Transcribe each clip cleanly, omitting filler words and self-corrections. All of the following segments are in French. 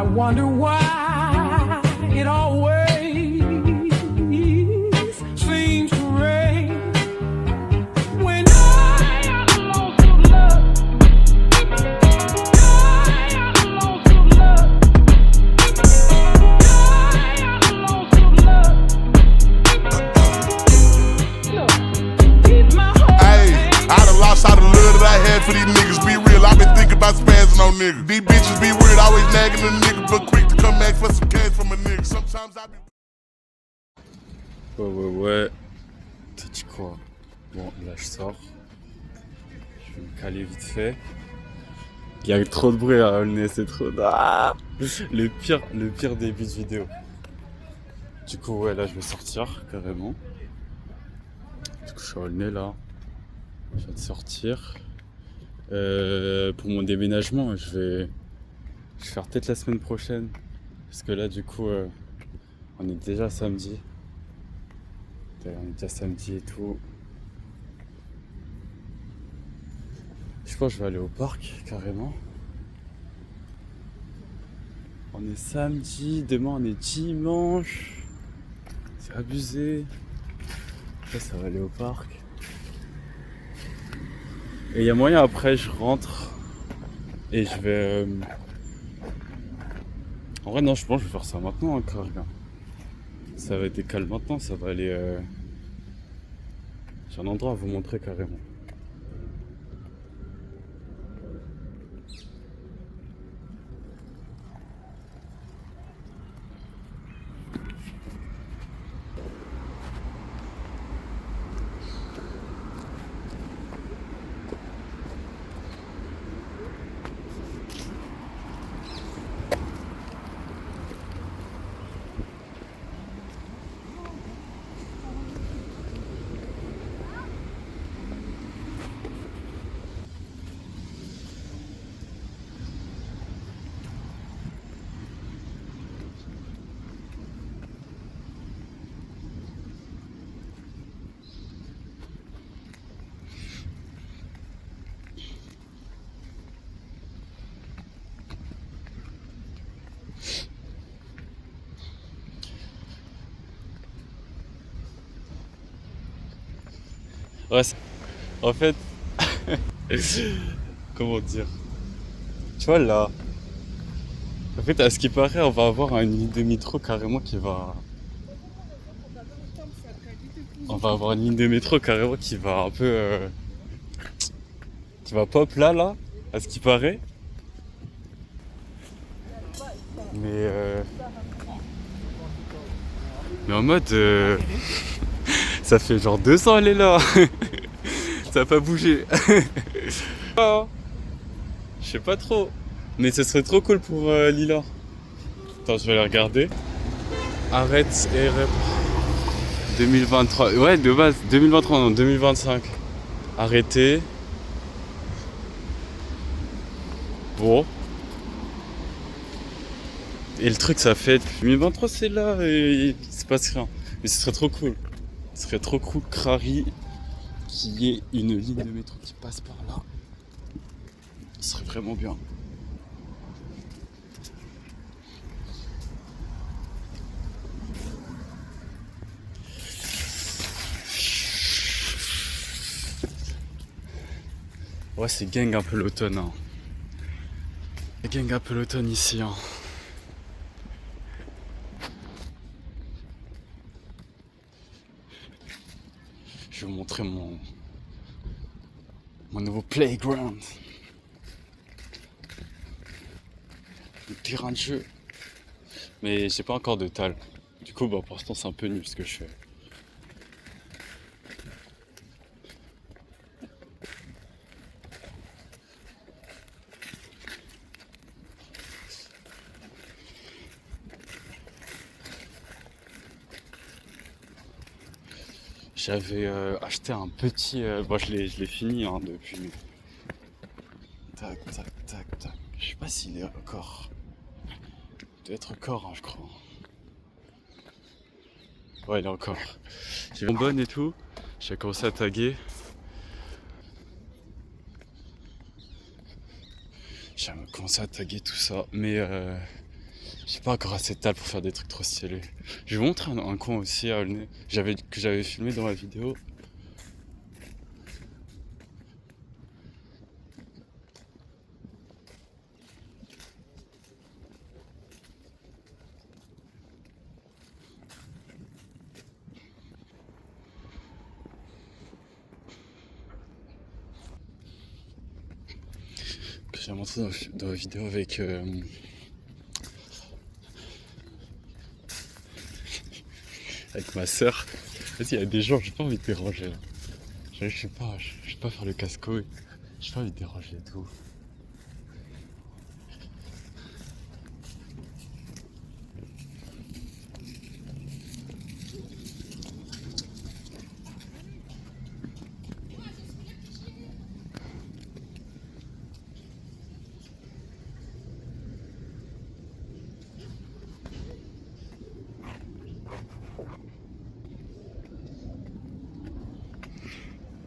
wonder why it always seems to rain when I am lost of love. I am lost of love. I am lost of love. Look, it's my whole Hey, I done lost all the love that I had for these niggas. Be real, I been thinking about spazzing on niggas. These bitches be weird, always nagging a nigga, but quick to come back for some cash from a nigga. Sometimes I be. Ouais. T'as dit quoi? Bon, là je sors. Je vais me caler vite fait. Il y a trop de bruit à Aulnay, c'est trop. Ah, le pire début de vidéo. Du coup, ouais, là je vais sortir carrément. Du coup, je suis à Aulnay là. Je viens de sortir. Pour mon déménagement, je vais faire peut-être la semaine prochaine. Parce que là, du coup, on est déjà samedi. On est déjà samedi et tout. Je pense que je vais aller au parc, carrément. On est samedi, demain on est dimanche. C'est abusé. Après, ça va aller au parc. Et il y a moyen après, je rentre. Et je vais... En vrai, non, je pense que je vais faire ça maintenant, hein, carrément. Ça va être calme maintenant, ça va aller... J'ai un endroit à vous montrer carrément. Ouais, en fait, comment dire? Tu vois là, en fait, à ce qui paraît, on va avoir une ligne de métro carrément qui va. On va avoir une ligne de métro carrément qui va un peu. Qui va pop là, à ce qui paraît. Mais en mode. Ça fait genre 200 elle est là. Ça a pas bougé. Ah, je sais pas trop. Mais ce serait trop cool pour Lila. Attends, je vais la regarder. Arrête RF 2023. Ouais, de base, 2023, non, 2025. Arrêtez. Bon. Et le truc, ça fait 2023, c'est là et il se passe rien. Mais ce serait trop cool. Ce serait trop cool, Crary, qu'il y ait une ligne de métro qui passe par là. Ce serait vraiment bien. Ouais, c'est gang un peu l'automne. Hein. C'est gang un peu l'automne ici. Hein. Je vais vous montrer mon nouveau playground. Le terrain de jeu. Mais j'ai pas encore de tal. Du coup, bah, pour l'instant, c'est un peu nul ce que je fais. J'avais acheté un petit... bon, je l'ai fini hein, depuis... Tac. Je sais pas s'il est encore... Il doit être encore, hein, je crois. Ouais, il est encore. J'ai vu bonne et tout. J'ai commencé à taguer. J'ai commencé à taguer tout ça. Mais J'ai pas encore assez de talent pour faire des trucs trop stylés. Je vais vous montrer un coin aussi à Aulnay que j'avais filmé dans la vidéo. Que j'ai montré dans la vidéo avec ma sœur. Vas-y, il y a des gens, j'ai pas envie de déranger là. Je sais pas, je vais pas faire le casse-couille. J'ai pas envie de déranger et tout.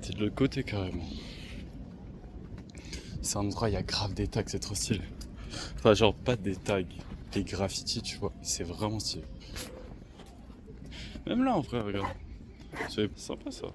C'est de l'autre côté carrément. C'est un endroit, il y a grave des tags, c'est trop stylé. Enfin, genre pas des tags, des graffitis, tu vois. C'est vraiment stylé. Même là en vrai, regarde. C'est sympa ça.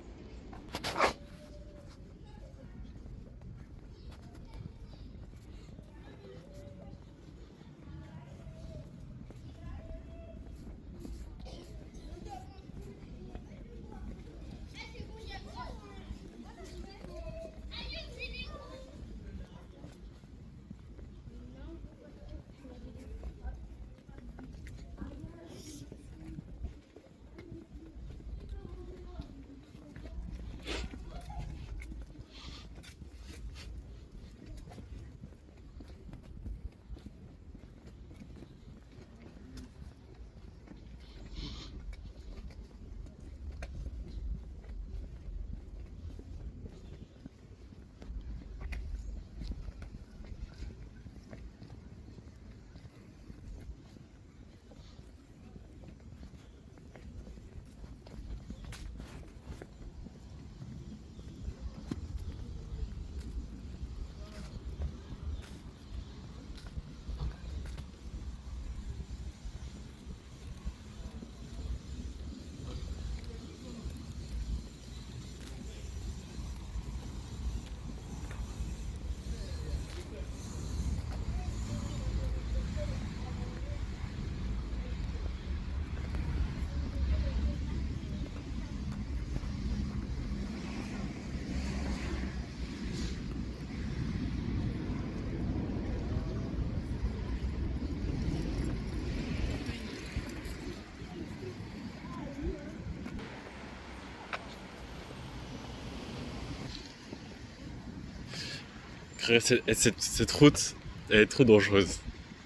Cette route, elle est trop dangereuse.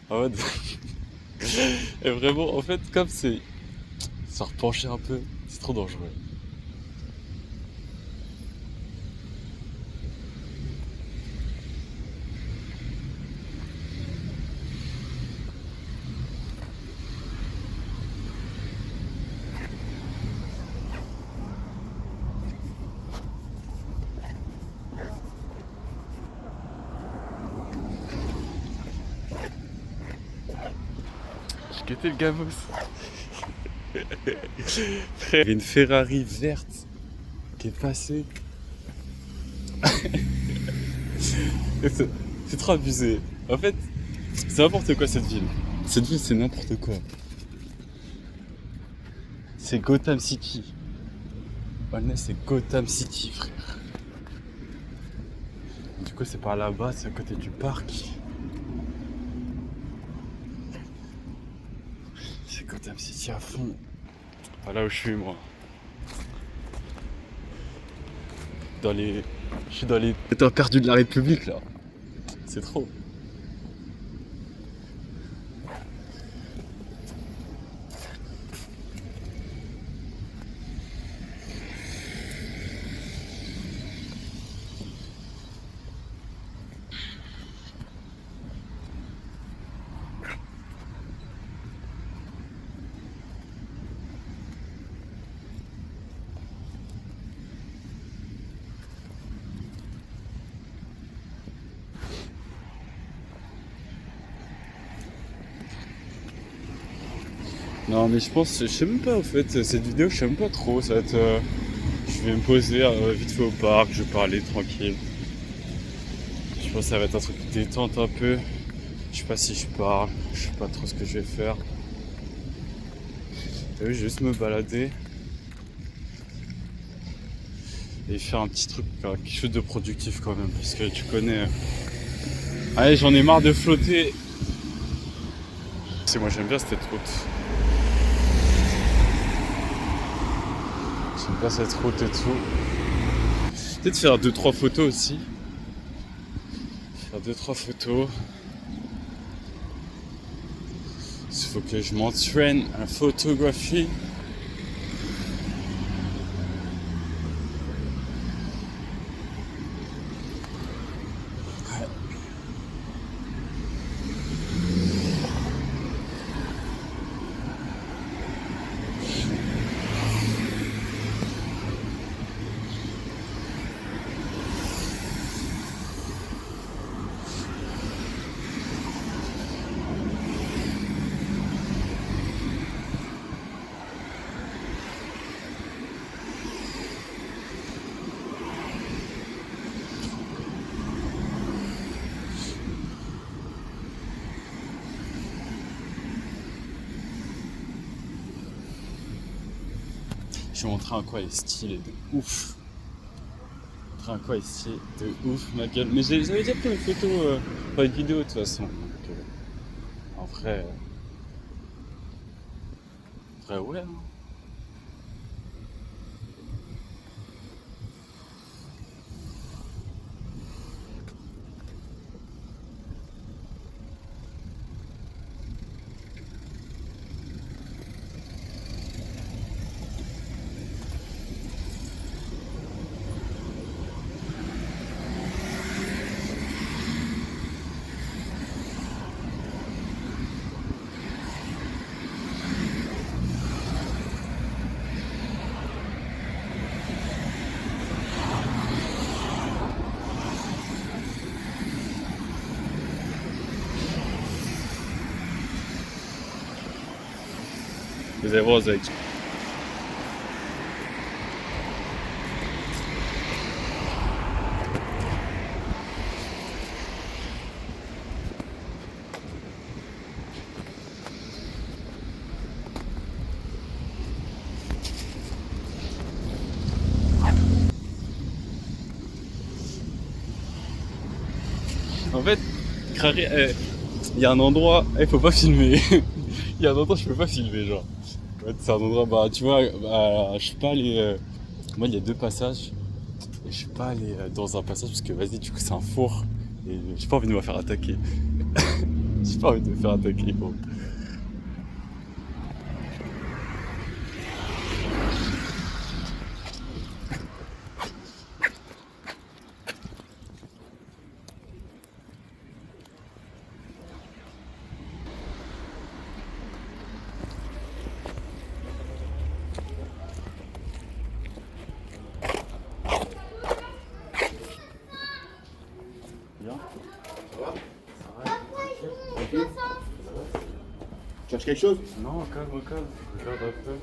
En mode... Et vraiment, en fait, comme c'est... Se repencher un peu, c'est trop dangereux. J'ai guetté le gamos. Frère, il y a une Ferrari verte qui est passée. C'est trop abusé. En fait, c'est n'importe quoi cette ville. Cette ville, c'est n'importe quoi. C'est Gotham City. Aulnay, c'est Gotham City, frère. Du coup, c'est par là-bas, c'est à côté du parc. C'est Gotham City à fond. Pas là où je suis, moi. Je suis dans les états perdus de la République, là. C'est trop. Non mais je pense, je sais même pas en fait, cette vidéo je sais même pas trop, ça va être... je vais me poser vite fait au parc, je vais parler tranquille. Je pense que ça va être un truc détente un peu. Je sais pas si je parle, je sais pas trop ce que je vais faire. T'as vu, je vais juste me balader. Et faire un petit truc, quelque chose de productif quand même, parce que tu connais... Allez, j'en ai marre de flotter. Moi j'aime bien cette route. J'aime bien cette route et tout. Peut-être faire 2-3 photos aussi. Faire 2-3 photos. Il faut que je m'entraîne en photographie. Je vais montrer un quoi est stylé de ouf. Montrer un quoi est stylé de ouf, ma gueule. Mais j'avais déjà pris une photo, pas une vidéo de toute façon. Donc, en vrai ouais. Hein. Vous allez voir, vous allez... En fait, il y a un endroit, il faut pas filmer. Il y a un endroit, je peux pas filmer, genre. En fait, c'est un endroit, bah, tu vois, je suis pas allé. Moi, il y a 2 passages. Et je suis pas allé dans un passage parce que, vas-y, du coup, c'est un four. Et j'ai pas envie de me faire attaquer. J'ai pas envie de me faire attaquer, bon. Bien. Tu cherches quelque chose? Non, calme. Regarde un peu.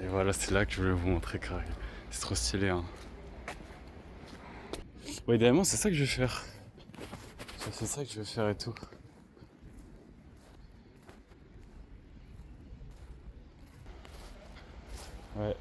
Et voilà, c'est là que je voulais vous montrer carré. C'est trop stylé, hein. Ouais, idéalement, c'est ça que je vais faire. C'est ça que je vais faire et tout. Ouais.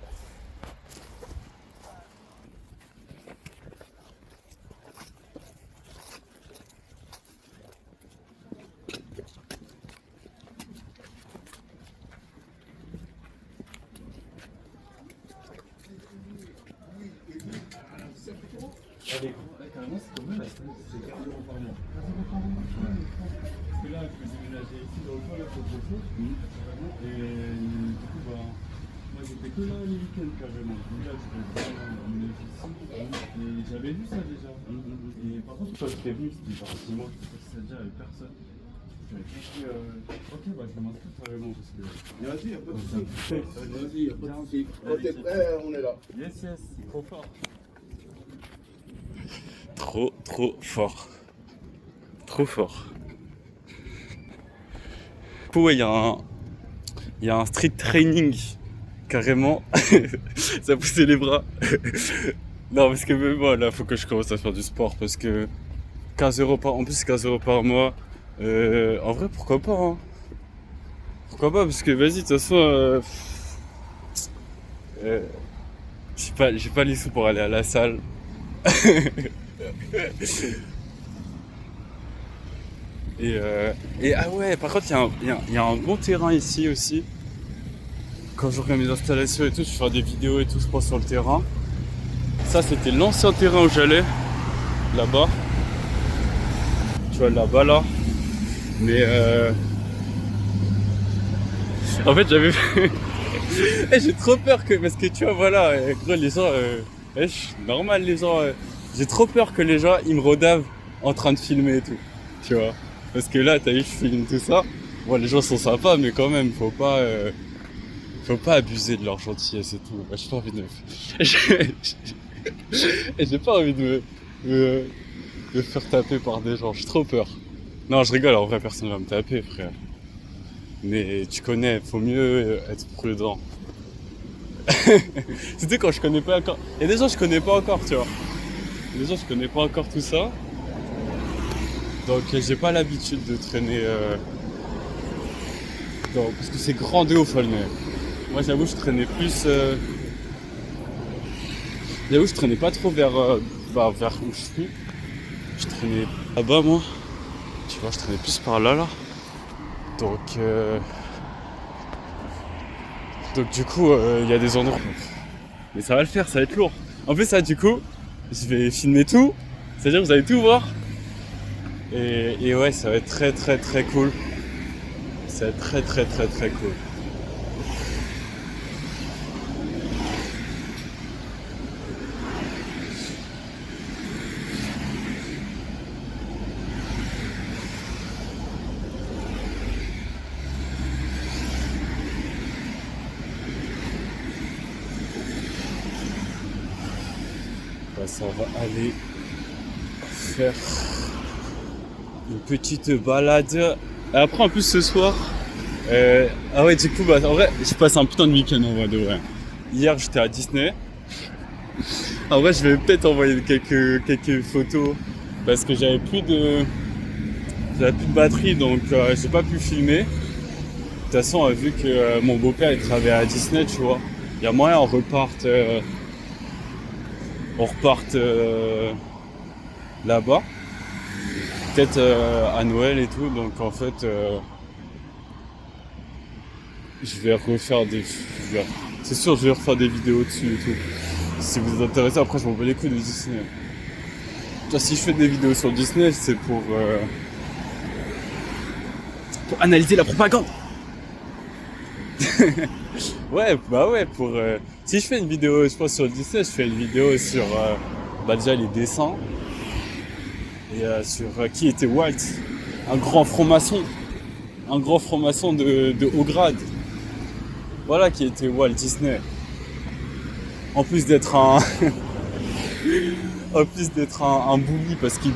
Carrément, c'est comme là, c'est 15 € par mois. 15 € par mois. Parce que là, je vais déménager ici dans le coin, là, pour le Et du coup, bah, moi, j'étais que là les week-ends carrément. Donc là, je vais vraiment emmener ici. Et j'avais vu ça déjà. Et par contre, quand j'étais venu, c'était par 6 mois. C'est-à-dire, il n'y avait personne. J'avais compris, ok, bah, je vais m'inscrire carrément parce que. Vas-y, y'a pas de soucis. Vas-y, Vas-y, y'a pas de soucis. Quand t'es prêt, on est là. Yes, trop fort. trop fort. Trop fort. Du coup, ouais, il y a un street training, carrément. Ça a poussé les bras. Non, parce que même moi, là, faut que je commence à faire du sport, parce que 15 € en plus 15 € par mois, en vrai, pourquoi pas, hein. Pourquoi pas, parce que vas-y, de toute façon, j'ai pas les sous pour aller à la salle. Et ah ouais, par contre, il y a un bon terrain ici aussi. Quand je regarde mes installations et tout, je fais des vidéos et tout, je pense sur le terrain. Ça, c'était l'ancien terrain où j'allais, là-bas. Tu vois, là-bas, là. Mais en fait, j'avais... J'ai trop peur que... Parce que tu vois, voilà, gros, les gens... normal, les gens... J'ai trop peur que les gens, ils me redavent en train de filmer et tout. Tu vois. Parce que là, t'as vu, je filme tout ça. Bon, les gens sont sympas, mais quand même, faut pas abuser de leur gentillesse et tout. J'ai pas envie de j'ai pas envie de me faire taper par des gens. J'ai trop peur. Non, je rigole, en vrai, personne va me taper, frère. Mais tu connais, faut mieux être prudent. C'était quand je connais pas encore. Il y a des gens que je connais pas encore, tu vois. Il y a des gens que je connais pas encore tout ça. Donc j'ai pas l'habitude de traîner parce que c'est grand de ouf, Aulnay. Moi j'avoue je traînais plus j'avoue je traînais pas trop vers vers où je suis. Je traînais là-bas moi. Tu vois, je traînais plus par là. Donc du coup il y a des endroits. Mais ça va le faire, ça va être lourd. En plus ça du coup, je vais filmer tout. C'est-à-dire que vous allez tout voir. Et ouais, ça va être très cool. Ça va être très cool. Bah, ça va aller faire une petite balade. Et après en plus ce soir ah ouais du coup bah en vrai je passe un putain de week-end en vrai de vrai. Hier j'étais à Disney. En vrai je vais peut-être envoyer quelques photos parce que j'avais plus de batterie donc j'ai pas pu filmer. De toute façon vu que mon beau-père il travaille à Disney, tu vois, il y a moyen on reparte là-bas. Peut-être à Noël et tout, donc en fait je vais refaire c'est sûr je vais refaire des vidéos dessus et tout. Si vous êtes intéressé, après je m'en bats les couilles de Disney. Toi, si je fais des vidéos sur Disney, c'est pour analyser la propagande. Ouais, bah ouais, si je fais une vidéo, je pense sur Disney, je fais une vidéo sur déjà les dessins. Et sur qui était Walt, un grand franc-maçon de haut grade. Voilà qui était Walt Disney. En plus d'être un bully parce qu'il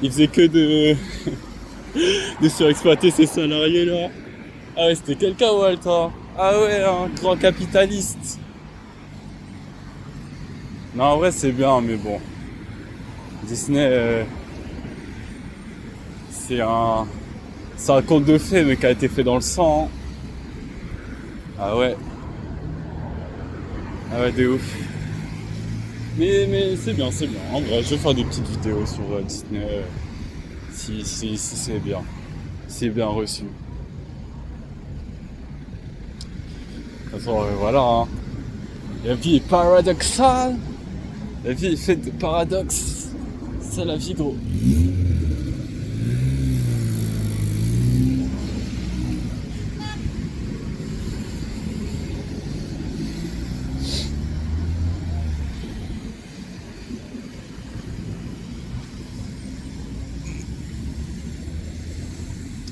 faisait que de surexploiter ses salariés là. Ah ouais, c'était quelqu'un Walt, hein. Ah ouais, un grand capitaliste. Non, en vrai c'est bien, mais bon. Disney, c'est un conte de fées, mais qui a été fait dans le sang. Ah ouais, de ouf. Mais c'est bien. En vrai, je vais faire des petites vidéos sur Disney, si c'est bien. C'est bien reçu. De toute façon, voilà. Hein. La vie est paradoxale. La vie est faite de paradoxes. C'est la vie, gros.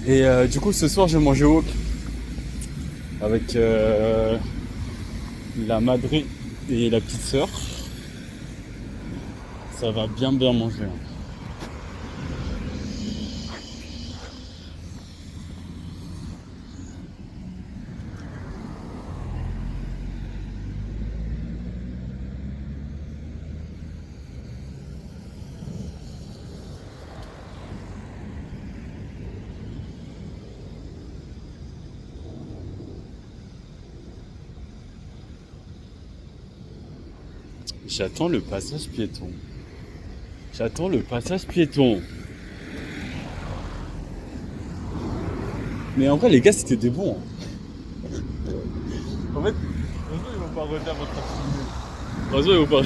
Et du coup, ce soir, j'ai mangé wok avec la madré et la petite sœur. Ça va bien manger. Hein. J'attends le passage piéton. J'attends le passage piéton. Mais en vrai, les gars, c'était des bons. Hein. En fait, heureusement, ils vont pas revenir votre activité. Heureusement, ils vont pas.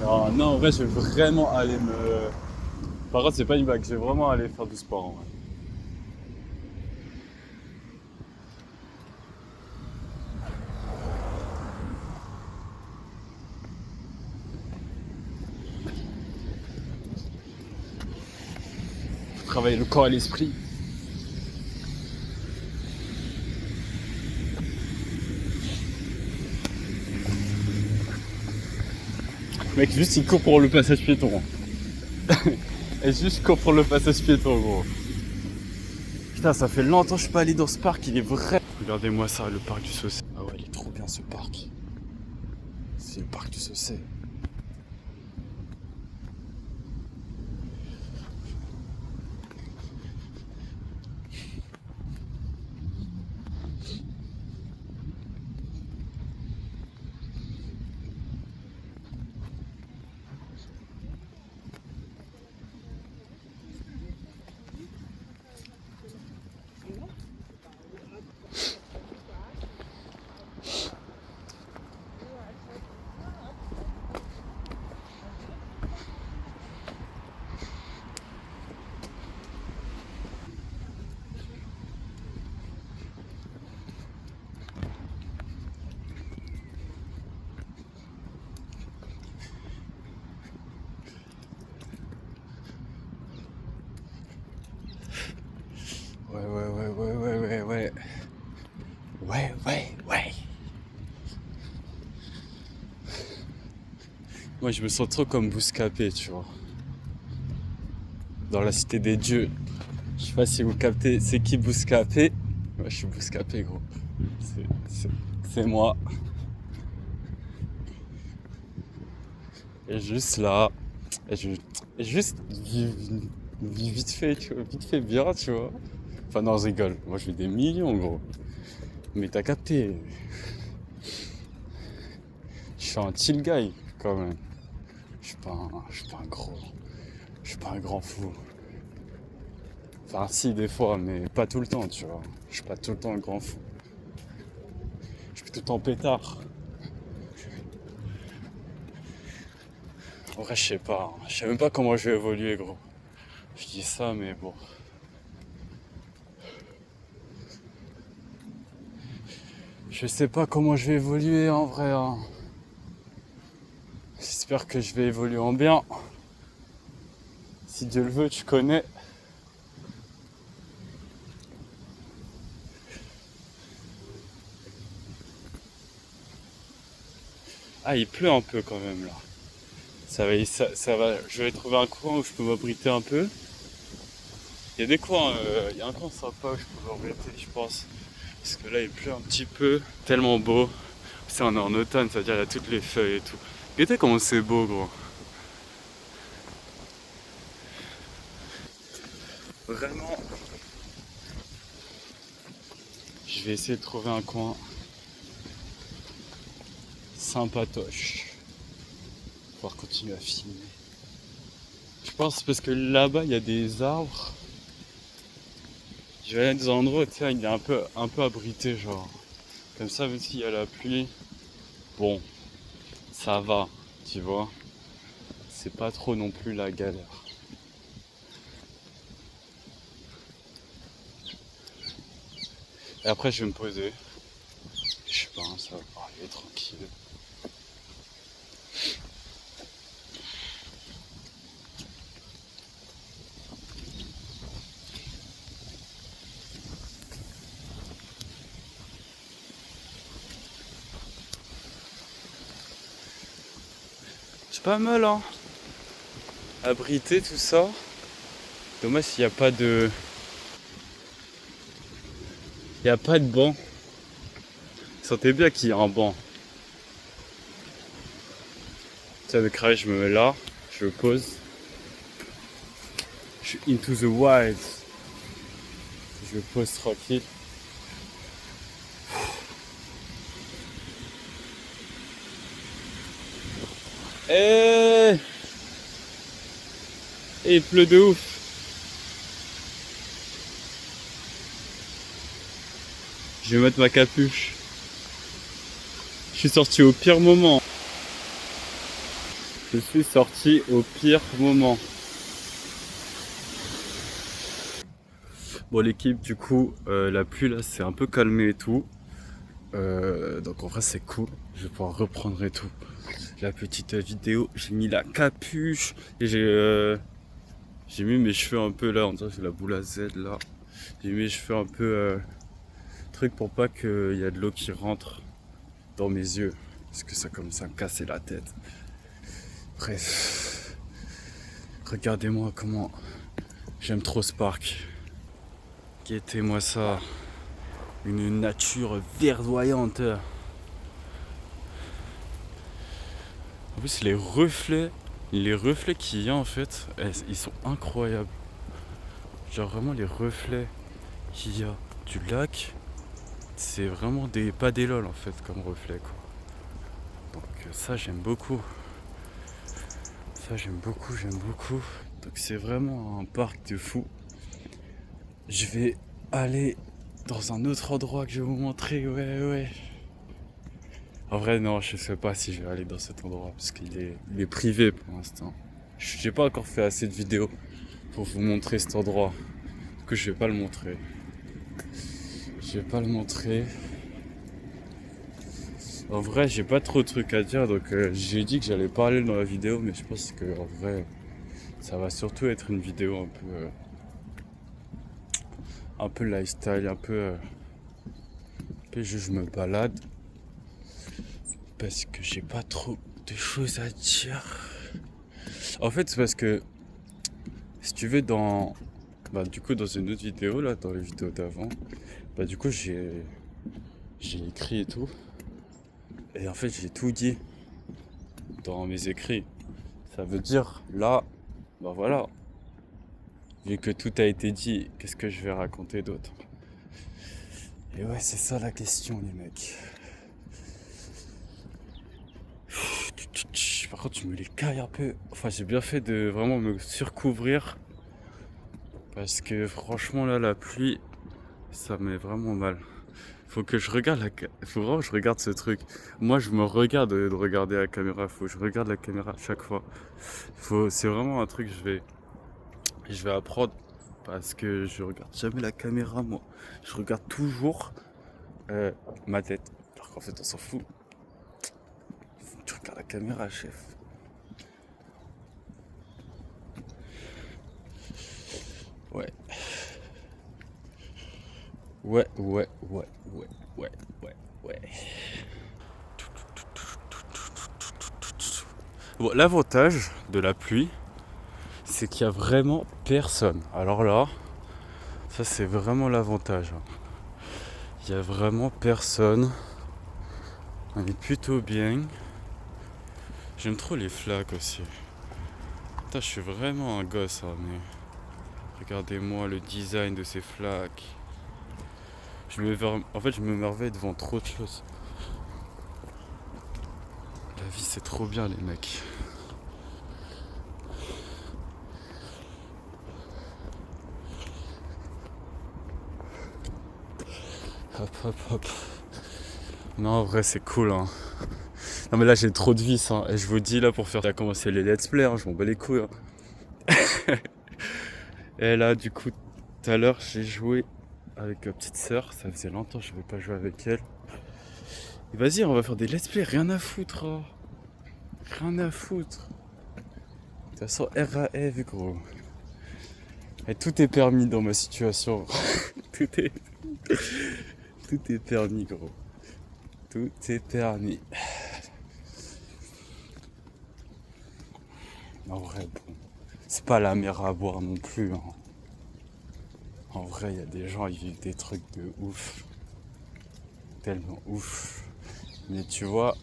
Non, non, en vrai, je vais vraiment aller me. Par contre, c'est pas une blague, je vais vraiment aller faire du sport en vrai. Travailler le corps et l'esprit. Mec, juste il court pour le passage piéton. Et juste court pour le passage piéton, gros. Putain, ça fait longtemps que je suis pas allé dans ce parc, il est vrai. Regardez-moi ça, le parc du Saucé. Ah ouais, il est trop bien ce parc. C'est le parc du Saucé. Ouais. Moi, je me sens trop comme Bouscapé, tu vois. Dans la cité des dieux. Je sais pas si vous captez, c'est qui Bouscapé? Moi, je suis Bouscapé, gros. C'est moi. Et juste là, et juste vite fait, tu vois, vite fait bien, tu vois. Enfin non, je rigole. Moi, je fais des millions, gros. Mais t'as capté. Je suis un chill guy, quand même. Je suis pas un grand fou. Enfin, si, des fois, mais pas tout le temps, tu vois. Je suis pas tout le temps un grand fou. Je suis tout le temps pétard. En vrai, je sais pas. Je sais même pas comment je vais évoluer, gros. Je dis ça, mais bon. Je sais pas comment je vais évoluer, en vrai. Hein. J'espère que je vais évoluer en bien. Si Dieu le veut, tu connais. Ah, il pleut un peu quand même là. Ça va. Je vais trouver un coin où je peux m'abriter un peu. Il y a des coins, il y a un coin sympa où je peux m'abriter, je pense. Parce que là, il pleut un petit peu. Tellement beau. C'est on est en automne, c'est-à-dire il y a toutes les feuilles et tout. Regardez comment c'est beau, gros. Vraiment. Je vais essayer de trouver un coin sympatoche. Pouvoir continuer à filmer. Je pense parce que là-bas il y a des arbres. Je vais aller dans un endroit où tiens, il est un peu abrité, genre. Comme ça, même s'il y a la pluie, bon, ça va, tu vois. C'est pas trop non plus la galère. Et après je vais me poser. Je sais pas, ça va parler tranquille. C'est pas mal, hein. Abrité, tout ça. Dommage s'il n'y a pas de... Il n'y a pas de banc. Sentez bien qu'il y a un banc. Tiens, le carré, je me mets là. Je le pose. Je suis into the wild. Je le pose tranquille. Et il pleut de ouf. Je vais mettre ma capuche. Je suis sorti au pire moment. Je suis sorti au pire moment. Bon, l'équipe, du coup, la pluie là, c'est un peu calmé et tout. Donc en vrai, c'est cool. Je vais pouvoir reprendre et tout. La petite vidéo, j'ai mis la capuche et j'ai mis mes cheveux un peu là. On dirait que j'ai la boule à Z là. J'ai mis mes cheveux un peu truc pour pas qu'il y ait de l'eau qui rentre dans mes yeux. Parce que ça commence à me casser la tête. Bref. Regardez-moi comment j'aime trop ce parc. Guettez-moi ça. Une nature verdoyante. En plus les reflets qu'il y a en fait, ils sont incroyables. Genre vraiment les reflets qu'il y a du lac, c'est vraiment pas des lol en fait comme reflet quoi. Donc ça j'aime beaucoup. Ça j'aime beaucoup. Donc c'est vraiment un parc de fou. Je vais aller dans un autre endroit que je vais vous montrer, ouais. En vrai non, je sais pas si je vais aller dans cet endroit parce qu'il est privé pour l'instant. J'ai pas encore fait assez de vidéos pour vous montrer cet endroit. Du coup je vais pas le montrer. En vrai j'ai pas trop de trucs à dire donc j'ai dit que j'allais pas aller dans la vidéo mais je pense que en vrai ça va surtout être une vidéo un peu lifestyle, un peu je me balade parce que j'ai pas trop de choses à dire. En fait c'est parce que si tu veux du coup dans une autre vidéo là, dans les vidéos d'avant, du coup j'ai écrit et tout. Et en fait j'ai tout dit dans mes écrits. Ça veut dire là, voilà. Vu que tout a été dit, qu'est-ce que je vais raconter d'autre? Et ouais, c'est ça la question, les mecs. Par contre, je me les caille un peu. Enfin, j'ai bien fait de vraiment me surcouvrir. Parce que franchement, là, la pluie, ça me met vraiment mal. Faut que je regarde faut vraiment que je regarde ce truc. Moi, je me regarde de regarder la caméra. Faut que je regarde la caméra à chaque fois. C'est vraiment un truc que je vais apprendre. Parce que je regarde jamais la caméra, moi. Je regarde toujours ma tête. Alors qu'en fait, on s'en fout. Tu regardes la caméra, chef. Ouais. Bon, l'avantage de la pluie, c'est qu'il y a vraiment personne. Alors là, ça c'est vraiment l'avantage. Il y a vraiment personne. On est plutôt bien. J'aime trop les flaques aussi. Putain, je suis vraiment un gosse, hein, mais regardez-moi le design de ces flaques. En fait, je me merveille devant trop de choses. La vie, c'est trop bien, les mecs. Hop. Non, en vrai, c'est cool, hein. Non, mais là, j'ai trop de vis, hein. Et je vous dis, là, pour faire commencer les let's play, hein, je m'en bats les couilles, hein. Et là, du coup, tout à l'heure, j'ai joué avec ma petite sœur. Ça faisait longtemps que je n'avais pas joué avec elle. Et vas-y, on va faire des let's play, rien à foutre, hein. Rien à foutre. De toute façon, RAF, gros. Et tout est permis dans ma situation. Tout est permis, gros. Tout est permis. En vrai, bon, c'est pas la mer à boire non plus. Hein. En vrai, il y a des gens, ils vivent des trucs de ouf. Tellement ouf. Mais tu vois,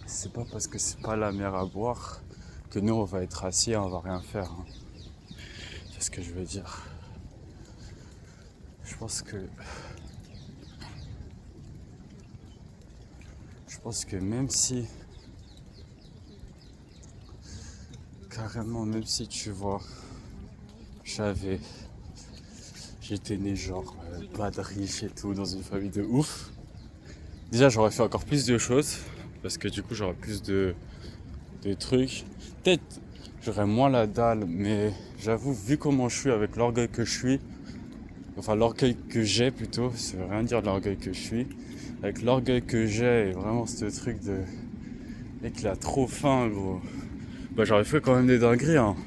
c'est pas parce que c'est pas la mer à boire que nous, on va être assis et on va rien faire. Hein. C'est ce que je veux dire. Je pense que même si... Carrément, même si tu vois, j'étais né genre pas de riche et tout, dans une famille de ouf. Déjà j'aurais fait encore plus de choses, parce que du coup j'aurais plus de trucs. Peut-être j'aurais moins la dalle, mais j'avoue, vu comment je suis, avec l'orgueil que je suis, enfin l'orgueil que j'ai plutôt, ça veut rien dire l'orgueil que je suis, avec l'orgueil que j'ai et vraiment ce truc de mec il a trop faim gros. Bah j'aurais fait quand même des dingueries hein.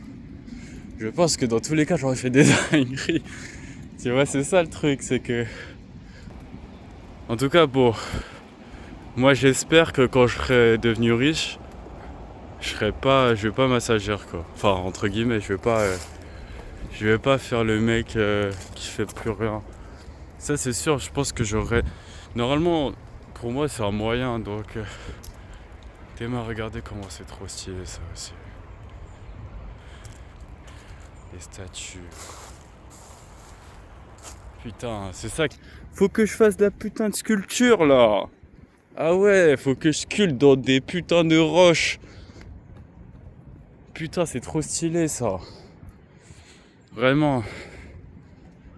Je pense que dans tous les cas j'aurais fait des dingueries. Tu vois c'est ça le truc, c'est que... En tout cas bon, moi j'espère que quand je serai devenu riche, je vais pas m'assagir quoi. Enfin entre guillemets, je vais pas faire le mec qui fait plus rien. Ça c'est sûr, je pense que j'aurais... Normalement pour moi c'est un moyen donc... Théma, regardez comment c'est trop stylé ça aussi. Les statues. Putain, c'est ça. Faut que je fasse de la putain de sculpture là. Ah ouais, faut que je sculpte dans des putains de roches. Putain, c'est trop stylé ça. Vraiment.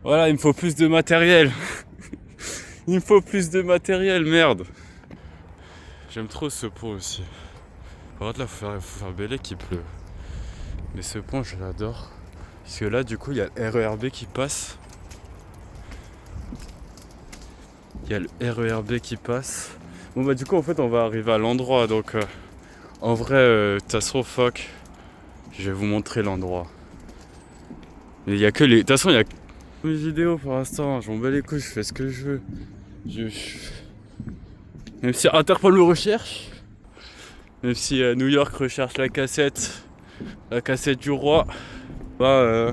Voilà, il me faut plus de matériel. Il me faut plus de matériel, merde. J'aime trop ce pont aussi. Par contre là, faut faire bel qu'il pleut. Mais ce pont, je l'adore. Parce que là, du coup, il y a le RERB qui passe. Il y a le RERB qui passe. Bon bah du coup, en fait, on va arriver à l'endroit. Donc, en vrai, de toute façon, fuck. Je vais vous montrer l'endroit. Mais il y a que les... De toute façon, il y a que mes vidéos pour l'instant. Je m'en bats les couilles, je fais ce que je veux. Même si Interpol me recherche. Même si New York recherche la cassette du roi. Bah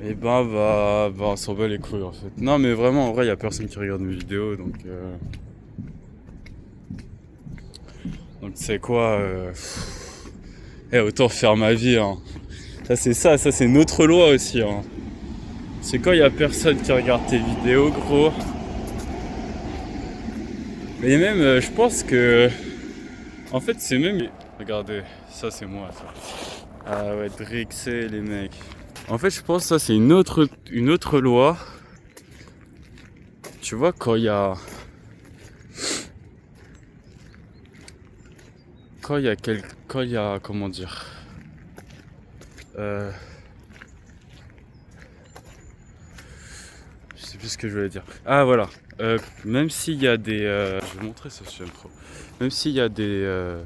on s'en bat les couilles en fait. Non mais vraiment en vrai il y a personne qui regarde mes vidéos donc c'est quoi autant faire ma vie hein. Ça c'est notre loi aussi hein. C'est quand il y a personne qui regarde tes vidéos gros. Mais même je pense que en fait c'est même... Regardez, ça c'est moi ça. Ah ouais, Drixé les mecs. En fait je pense que ça c'est une autre loi. Tu vois quand il y a comment dire je sais plus ce que je voulais dire. Ah voilà. Même s'il y a des je vais montrer ça si j'aime trop. Même s'il y a des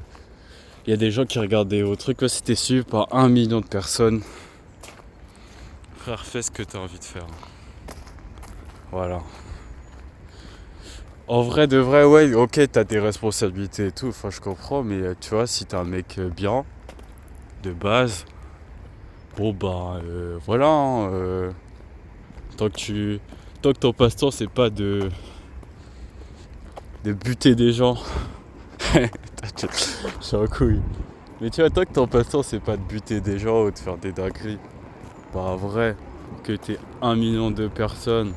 il y a des gens qui regardent des hauts trucs, là si t'es suivi par 1 million de personnes, frère fais ce que t'as envie de faire. Voilà. En vrai de vrai ouais ok t'as des responsabilités et tout, enfin je comprends, mais tu vois si t'es un mec bien, de base, bon bah voilà hein, tant que ton passe-temps c'est pas de buter des gens. Je suis en couille. Mais tu vois, tant que ton passe-temps c'est pas de buter des gens ou de faire des dingueries, bah vrai, que t'es 1 million de personnes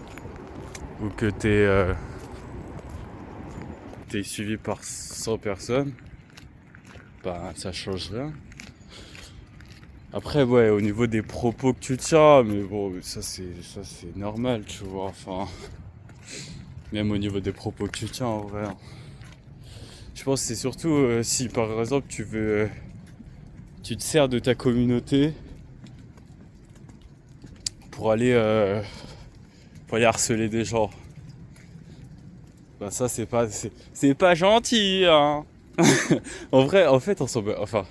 ou que t'es suivi par 100 personnes, bah ça change rien. Après ouais, au niveau des propos que tu tiens, mais bon, ça c'est normal, tu vois, enfin... Même au niveau des propos que tu tiens en vrai. Je pense que c'est surtout si par exemple tu te sers de ta communauté pour aller harceler des gens. Bah ça c'est pas gentil hein. En vrai, en fait on s'en bat. Enfin,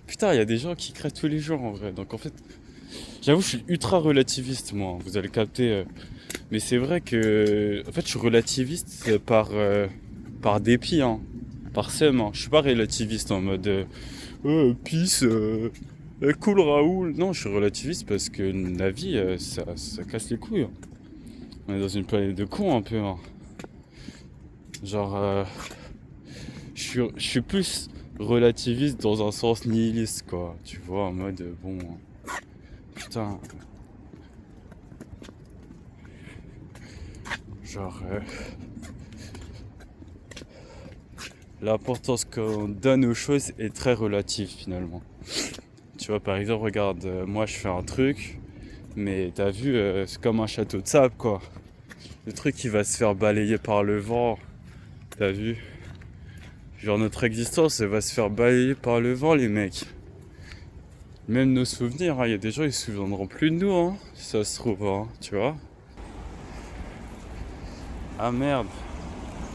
putain, il y a des gens qui crèvent tous les jours en vrai. Donc en fait, j'avoue je suis ultra relativiste moi, vous allez capter. Mais c'est vrai que en fait je suis relativiste par dépit hein. Parsem, hein. Je suis pas relativiste en mode peace, cool Raoul. Non, je suis relativiste parce que la vie, ça casse les couilles. Hein. On est dans une planète de cons un peu. Hein. Genre, je suis plus relativiste dans un sens nihiliste, quoi. Tu vois, en mode, bon, putain. Genre, l'importance qu'on donne aux choses est très relative finalement. Tu vois, par exemple, regarde, moi je fais un truc, mais t'as vu, c'est comme un château de sable, quoi. Le truc qui va se faire balayer par le vent, t'as vu? Genre notre existence, elle va se faire balayer par le vent, les mecs. Même nos souvenirs, hein, y a des gens, ils se souviendront plus de nous, hein, si ça se trouve, hein, tu vois? Ah merde.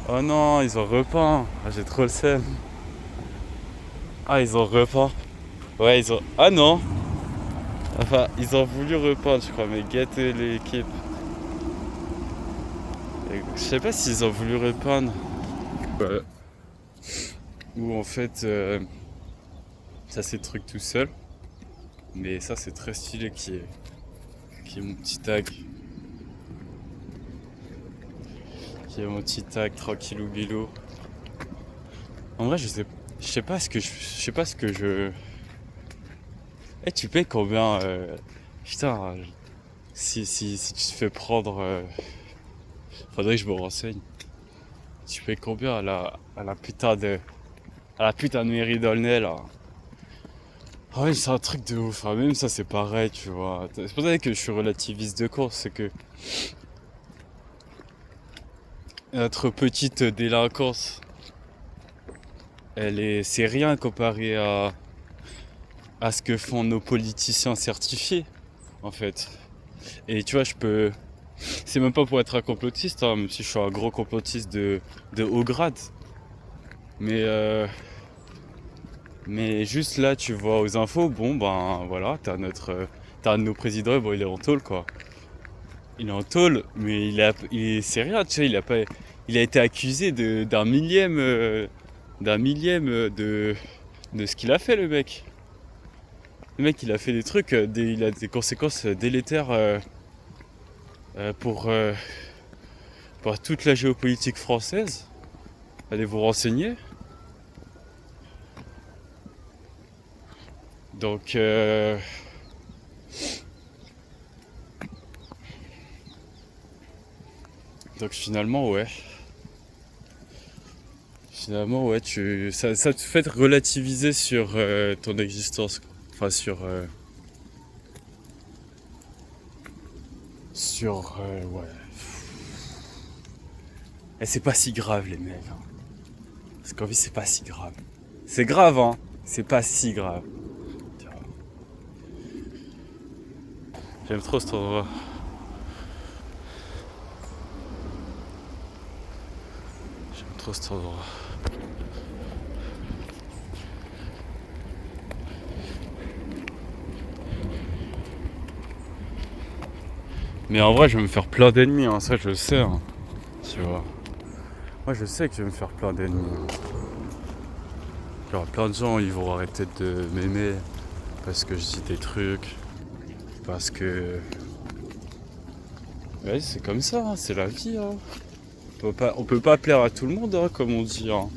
Oh non, ils ont repeint. Ah, j'ai trop le seum. Ah, ils ont repeint. Ouais, ils ont... Ah non. Enfin, ils ont voulu repeindre, je crois, mais gâter l'équipe. Je sais pas s'ils ont voulu repeindre. Ouais. Ou en fait, ça c'est le truc tout seul. Mais ça c'est très stylé qui est mon petit tag. Qui est mon petit tag tranquillou bilou. En vrai, je sais pas ce que je. Eh, tu payes combien putain, si tu te fais prendre. Faudrait que je me renseigne. Tu payes combien à la putain de mairie d'Aulnay là? Ah oui, c'est un truc de ouf. Enfin, même ça, c'est pareil, tu vois. C'est pour ça que je suis relativiste de course, c'est que notre petite délinquance, c'est rien comparé à ce que font nos politiciens certifiés, en fait. Et tu vois, c'est même pas pour être un complotiste, hein, même si je suis un gros complotiste de haut grade. Mais juste là, tu vois aux infos, bon ben voilà, t'as un de nos présidents, bon il est en tôle quoi. Il est en tôle, mais c'est rien, tu sais, il a été accusé d'un millième de ce qu'il a fait le mec. Le mec il a fait des trucs, il a des conséquences délétères pour toute la géopolitique française. Allez vous renseigner. Donc finalement ouais. Finalement ouais, ça te fait relativiser sur ton existence. Enfin sur ouais. Et c'est pas si grave les mecs. Hein. Parce qu'en vie c'est pas si grave. C'est grave hein, c'est pas si grave. J'aime trop cet endroit. J'aime trop cet endroit. Mais en vrai, je vais me faire plein d'ennemis, hein, ça je le sais. Hein, tu vois. Moi je sais que je vais me faire plein d'ennemis. Genre plein de gens, ils vont arrêter de m'aimer parce que je dis des trucs. Parce que... Ouais, c'est comme ça, hein, c'est la vie. Hein. On peut pas plaire à tout le monde, hein, comme on dit. Hein.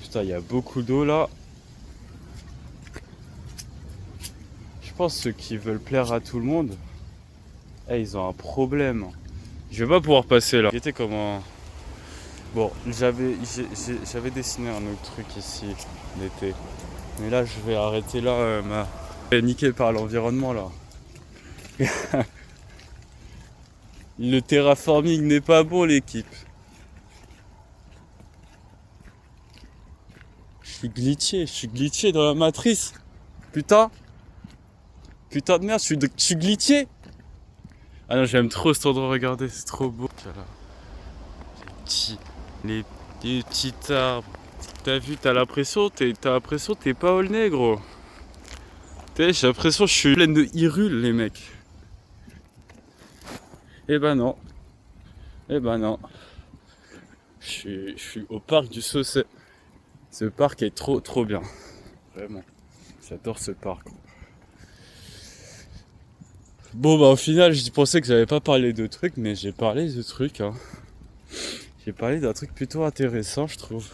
Putain, il y a beaucoup d'eau là. Je pense que ceux qui veulent plaire à tout le monde, ils ont un problème. Je vais pas pouvoir passer là. C'était comment... Bon, j'avais dessiné un autre truc ici l'été. Mais là, je vais arrêter là. Niqué par l'environnement là. Le terraforming n'est pas bon l'équipe. Je suis glitché dans la matrice. Putain de merde, je suis glitché. Ah non, j'aime trop cet endroit, regardez, c'est trop beau. Voilà. Les petits arbres. T'as vu, t'as l'impression t'es pas Aulnay gros. J'ai l'impression que je suis pleine de irules les mecs. Eh ben non. Je suis au parc du Saucet. Ce parc est trop bien. Vraiment. J'adore ce parc. Bon bah au final je pensais que j'avais pas parlé de trucs, mais j'ai parlé de trucs hein. J'ai parlé d'un truc plutôt intéressant je trouve.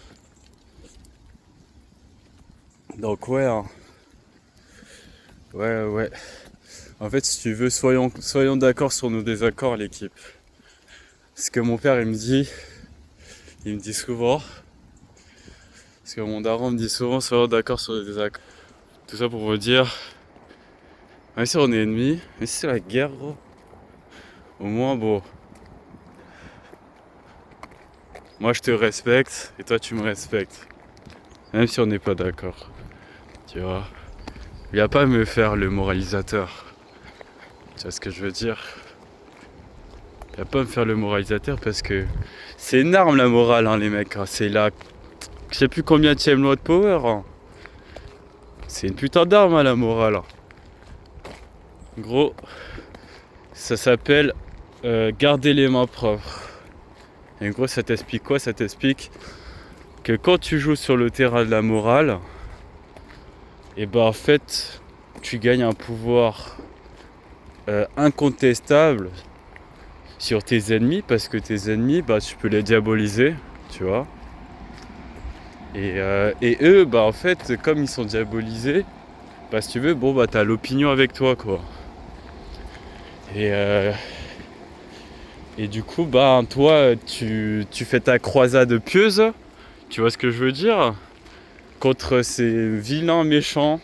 Donc ouais hein. Ouais. En fait si tu veux soyons d'accord sur nos désaccords l'équipe. Ce que mon père il me dit souvent. Parce que mon daron me dit souvent soyons d'accord sur les désaccords. Tout ça pour vous dire. Même si on est ennemis, même si c'est la guerre gros. Au moins bon. Moi je te respecte et toi tu me respectes. Même si on n'est pas d'accord. Tu vois. Il n'y a pas à me faire le moralisateur. Tu vois ce que je veux dire? Il n'y a pas à me faire le moralisateur parce que c'est une arme la morale hein, les mecs. Hein. C'est la... Je sais plus combien de loi de power. Hein. C'est une putain d'arme hein, la morale. Hein. Gros, ça s'appelle garder les mains propres. Et en gros ça t'explique quoi? Ça t'explique que quand tu joues sur le terrain de la morale, et bah en fait tu gagnes un pouvoir incontestable sur tes ennemis parce que tes ennemis bah tu peux les diaboliser, tu vois. Et eux bah en fait comme ils sont diabolisés, bah si tu veux bon bah t'as l'opinion avec toi quoi. Et du coup bah toi tu fais ta croisade pieuse, tu vois ce que je veux dire, contre ces vilains méchants,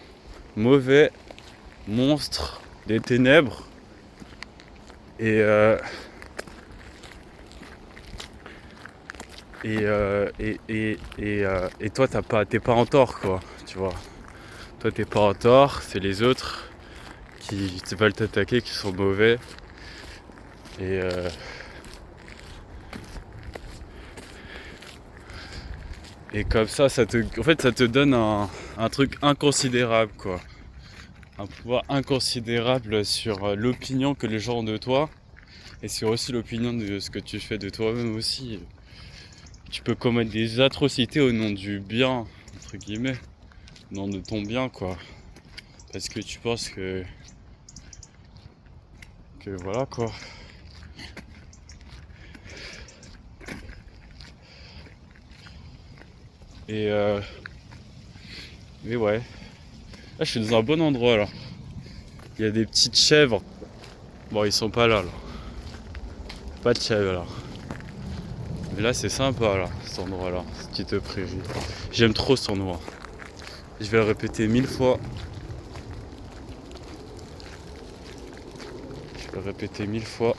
mauvais monstres des ténèbres. Et toi t'es pas en tort quoi, tu vois. Toi t'es pas en tort, c'est les autres qui veulent t'attaquer qui sont mauvais. Et comme ça te donne un truc inconsidérable quoi. Un pouvoir inconsidérable sur l'opinion que les gens ont de toi. Et sur aussi l'opinion de ce que tu fais de toi-même aussi. Tu peux commettre des atrocités au nom du bien, entre guillemets. Au nom de ton bien quoi. Parce que tu penses que voilà quoi. Et ouais. Là je suis dans un bon endroit là. Il y a des petites chèvres. Bon ils sont pas là. Pas de chèvres là. Mais là c'est sympa là, cet endroit là, cette petite prairie. J'aime trop cet endroit. Je vais le répéter 1000 fois. Je vais le répéter 1000 fois.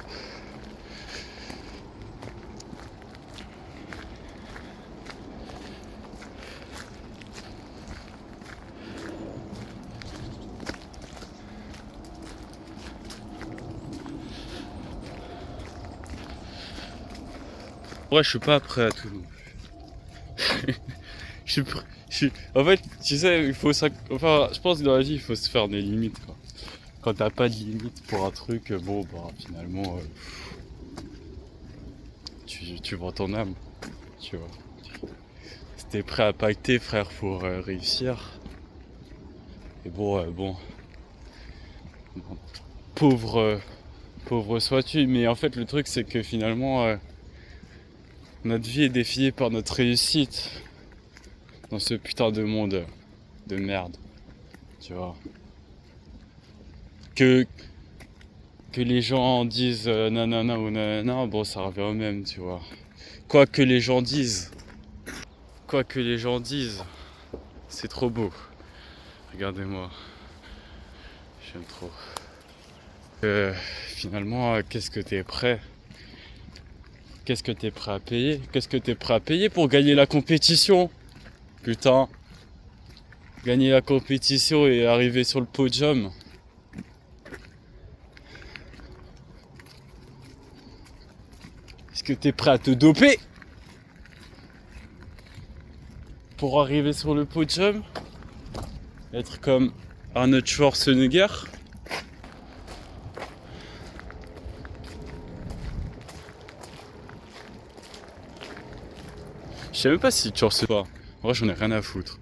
Ouais, je suis pas prêt à tout non plus. En fait, tu sais, il faut ça. Enfin, je pense que dans la vie, il faut se faire des limites. Quoi. Quand t'as pas de limites pour un truc, bon, bah finalement, tu vends ton âme. Tu vois. Si t'es prêt à pacter, frère, pour réussir. Et bon. Pauvre sois-tu. Mais en fait, le truc, c'est que finalement. Notre vie est défiée par notre réussite dans ce putain de monde de merde, tu vois. Que les gens disent nanana ou nanana, bon ça revient au même, tu vois. Quoi que les gens disent, c'est trop beau. Regardez-moi, j'aime trop. Finalement, qu'est-ce que t'es prêt à payer? Qu'est-ce que t'es prêt à payer pour gagner la compétition? Putain. Gagner la compétition et arriver sur le podium. Est-ce que t'es prêt à te doper pour arriver sur le podium? Être comme Arnold Schwarzenegger? Je sais même pas si tu sais pas. En vrai, j'en ai rien à foutre.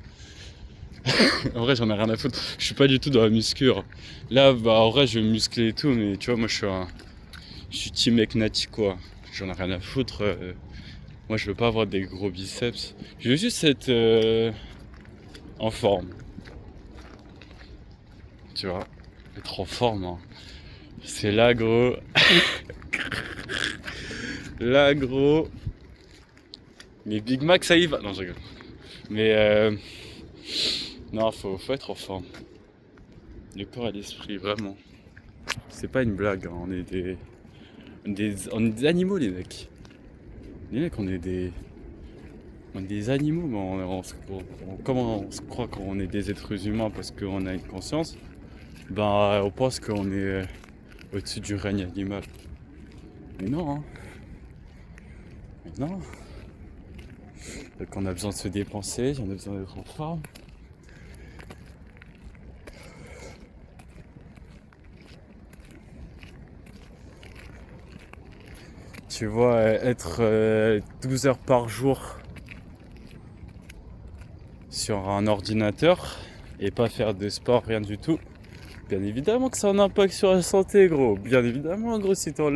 En vrai, j'en ai rien à foutre. Je suis pas du tout dans la muscure. Là, bah, en vrai, je vais me muscler et tout, mais tu vois, moi, je suis team mec Nati, quoi. J'en ai rien à foutre. Moi, je veux pas avoir des gros biceps. Je veux juste être en forme. Tu vois, être en forme, hein. C'est là, gros. Là, gros. Mais Big Mac, ça y va. Non, je rigole. Mais non, faut être en forme. Le corps et l'esprit, vraiment. C'est pas une blague, hein. On est des animaux, les mecs. Les mecs, on est des animaux, mais comment on se croit qu'on est des êtres humains parce qu'on a une conscience, ben on pense qu'on est au-dessus du règne animal. Mais non, hein. Mais non. Donc on a besoin de se dépenser, on a besoin d'être en forme. Tu vois, être 12 heures par jour sur un ordinateur et pas faire de sport, rien du tout, bien évidemment que ça a un impact sur la santé, gros. Bien évidemment, gros, si t'es en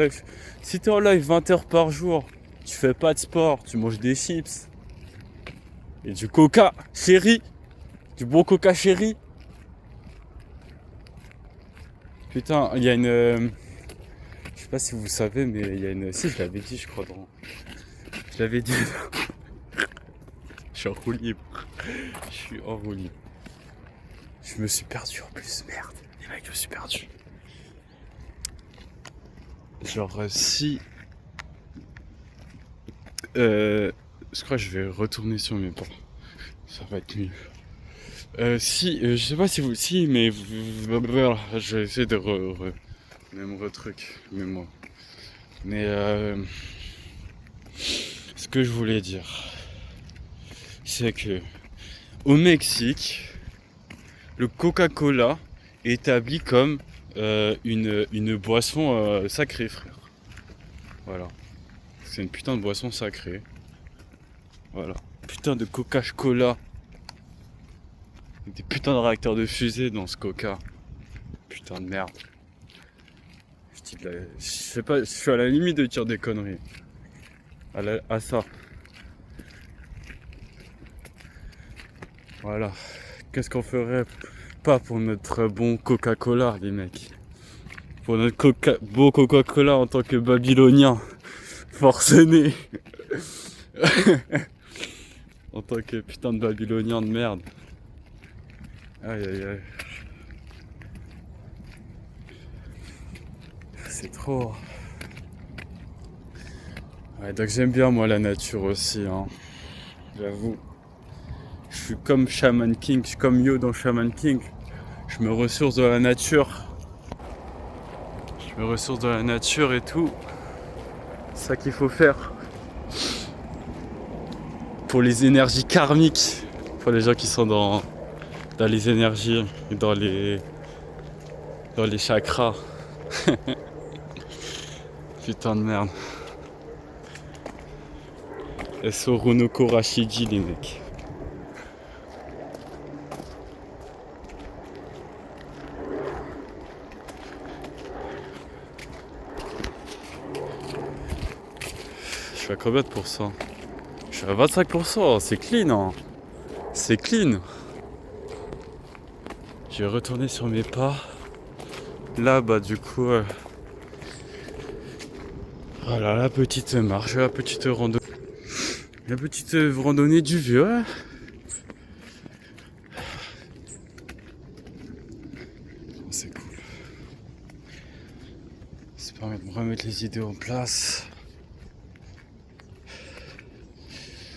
live 20 heures par jour, tu fais pas de sport, tu manges des chips et du coca chéri, du bon coca chéri. Putain, il y a une... je sais pas si vous savez, mais il y a une... Si, je l'avais dit, je crois, je l'avais dit. Je suis en roue libre. Je suis en roue libre. Je me suis perdu en plus, merde. Les mecs, je me suis perdu. Genre, si... je crois que je vais retourner sur mes pas. Ça va être mieux. Si, je sais pas si vous... Si, mais... Je vais essayer de même retruc, même moi. Mais ce que je voulais dire, c'est que au Mexique, le Coca-Cola est établi comme une boisson sacrée, frère. Voilà. C'est une putain de boisson sacrée. Voilà. Putain de Coca-Cola. Des putains de réacteurs de fusée dans ce Coca. Putain de merde. Je sais pas, je suis à la limite de dire des conneries. À ça. Voilà. Qu'est-ce qu'on ferait pas pour notre bon Coca-Cola, les mecs? Pour notre beau Coca-Cola en tant que Babylonien forcené. En tant que putain de Babylonien de merde. Aïe aïe aïe. C'est trop. Ouais, donc j'aime bien moi la nature aussi, hein. J'avoue. Je suis comme Shaman King, je suis comme Yo dans Shaman King. Je me ressource dans la nature. Je me ressource dans la nature et tout. C'est ça qu'il faut faire. Pour les énergies karmiques. Pour les gens qui sont dans les énergies et dans les chakras. Putain de merde. Soronoko Rashidi, les mecs. Je suis à combien de pourcents? Je suis à 25%, c'est clean, hein. C'est clean. Je vais retourner sur mes pas. Là, bah du coup... voilà, la petite marche, la petite randonnée. La petite randonnée du vieux. Hein. C'est cool. Ça permet de me remettre les idées en place.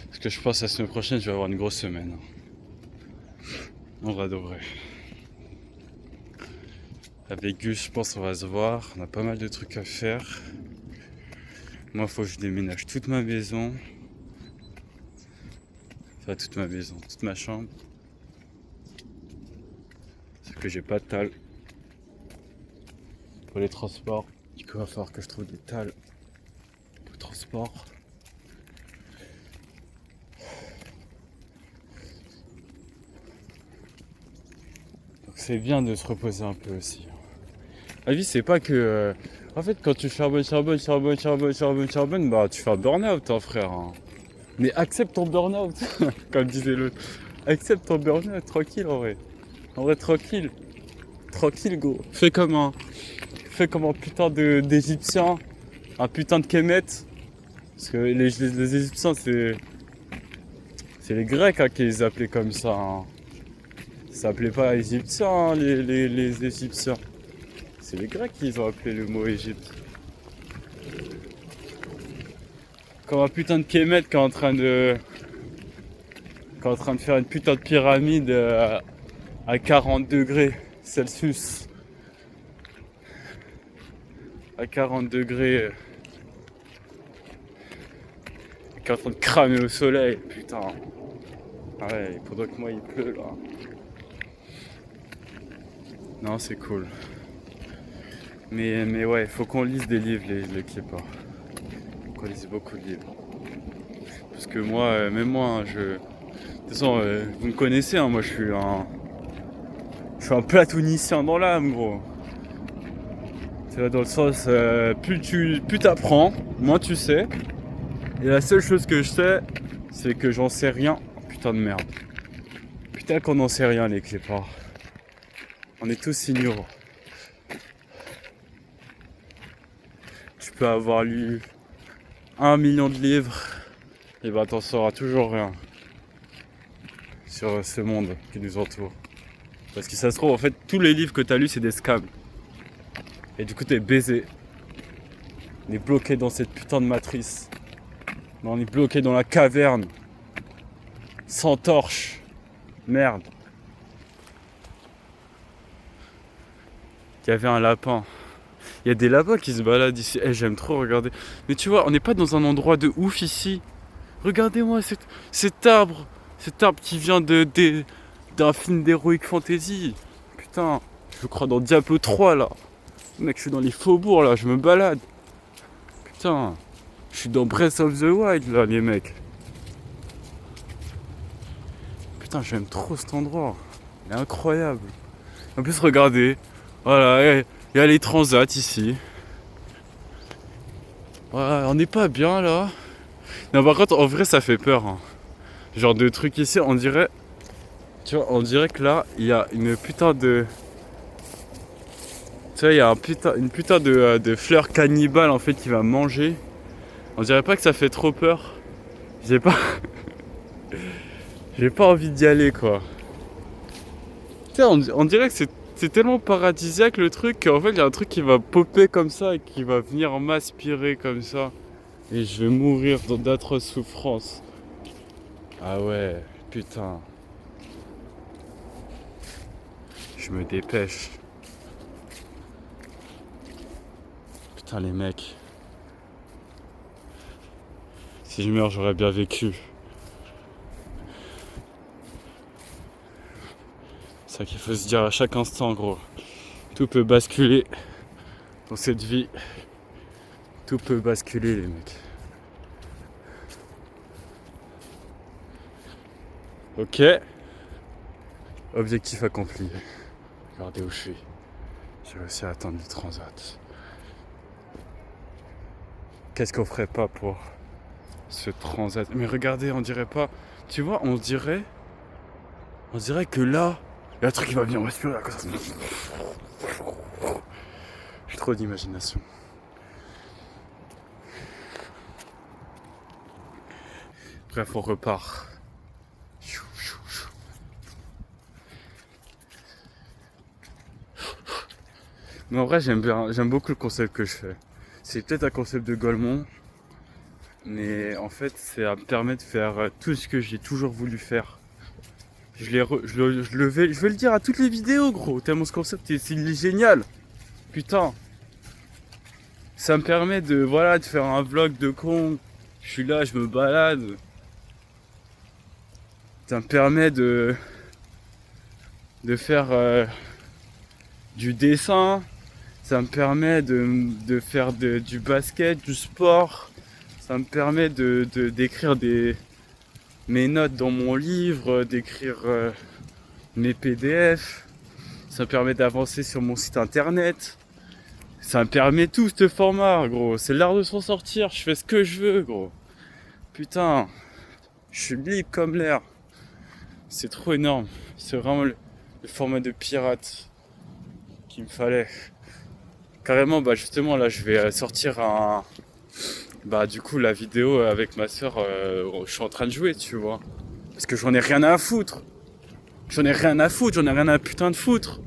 Parce que je pense à la semaine prochaine, je vais avoir une grosse semaine. On va de vrai. Avec Gus, je pense qu'on va se voir. On a pas mal de trucs à faire. Moi, il faut que je déménage toute ma maison. Enfin, toute ma maison, toute ma chambre. Sauf que j'ai pas de table. Pour les transports. Du coup, il va falloir que je trouve des talles pour le transport. c'est bien de se reposer un peu aussi. La vie, c'est pas que... En fait, quand tu charbonnes, bah tu fais un burn-out, hein, frère. Hein. Mais accepte ton burn-out, comme disait l'autre. Accepte ton burn-out, tranquille en vrai. En vrai, tranquille. Tranquille, gros. Fais comme un putain d'Égyptien. Un putain de Kemet. Parce que les Égyptiens, c'est les Grecs hein, qui les appelaient comme ça. Hein. Ils s'appelaient pas Égyptiens, hein, les Égyptiens. C'est les Grecs qui ont appelé le mot Égypte. Comme un putain de Kemet qui est en train de faire une putain de pyramide à 40 degrés Celsius. À 40 degrés. Qui est en train de cramer au soleil, putain. Ah ouais, pendant que moi il pleut là. Non, c'est cool. Mais ouais, faut qu'on lise des livres, les clippers. Faut qu'on lise beaucoup de livres. Parce que moi, même moi, hein, de toute façon, vous me connaissez, hein, moi je suis un platonicien dans l'âme, gros. C'est là dans le sens, plus t'apprends, moins tu sais. Et la seule chose que je sais, c'est que j'en sais rien. Putain de merde. Putain qu'on n'en sait rien, les clippers. On est tous ignorants. Tu peux avoir lu 1 million de livres, et ben t'en sauras toujours rien sur ce monde qui nous entoure. Parce que ça se trouve, en fait, tous les livres que t'as lus, c'est des scams. Et du coup, t'es baisé. On est bloqué dans cette putain de matrice. On est bloqué dans la caverne. Sans torche. Merde. Il y avait un lapin. Il y a des lapins qui se baladent ici. J'aime trop regarder. Mais tu vois, on n'est pas dans un endroit de ouf ici. Regardez-moi cet arbre. Cet arbre qui vient d'un film d'Heroic Fantasy. Putain, je crois dans Diablo 3 là. Mec, je suis dans les faubourgs là, je me balade. Putain, je suis dans Breath of the Wild là, les mecs. Putain, j'aime trop cet endroit. Il est incroyable. En plus, regardez. Voilà, il y a les transats ici. Voilà, on n'est pas bien là. Non, par contre, en vrai, ça fait peur. Hein. Genre de trucs ici, on dirait. Tu vois, on dirait que là, il y a une putain de. Tu vois, il y a une putain de fleur cannibale en fait qui va manger. On dirait pas que ça fait trop peur. J'ai pas envie d'y aller quoi. Tu sais, on dirait que c'est tellement paradisiaque le truc qu'en fait il y a un truc qui va popper comme ça et qui va venir m'aspirer comme ça. Et je vais mourir d'atroces souffrances. Ah ouais, putain. Je me dépêche. Putain les mecs. Si je meurs, j'aurais bien vécu. C'est ça qu'il faut se dire à chaque instant, gros. Tout peut basculer dans cette vie. Tout peut basculer, les mecs. Ok. Objectif accompli. Regardez où je suis. J'ai réussi à atteindre le transat. Qu'est-ce qu'on ferait pas pour ce transat? Mais regardez, on dirait pas. Tu vois, on dirait que là, il y a un truc qui va venir respirer là, comme ça. J'ai trop d'imagination. Bref, on repart. Mais en vrai, j'aime beaucoup le concept que je fais. C'est peut-être un concept de Golemont, mais en fait, ça me permet de faire tout ce que j'ai toujours voulu faire. Je vais le dire à toutes les vidéos, gros, tellement ce concept il est génial. Putain. Ça me permet de faire un vlog de con. Je suis là, je me balade. Ça me permet de faire du dessin. Ça me permet de faire du basket, du sport. Ça me permet d'écrire mes notes dans mon livre, d'écrire mes PDF. Ça me permet d'avancer sur mon site internet. Ça me permet tout ce format, gros. C'est l'art de s'en sortir. Je fais ce que je veux, gros. Putain, je suis libre comme l'air. C'est trop énorme. C'est vraiment le format de pirate qu'il me fallait. Carrément, bah justement, là, je vais sortir du coup, la vidéo avec ma soeur. Je suis en train de jouer, tu vois. Parce que j'en ai rien à foutre. J'en ai rien à putain de foutre.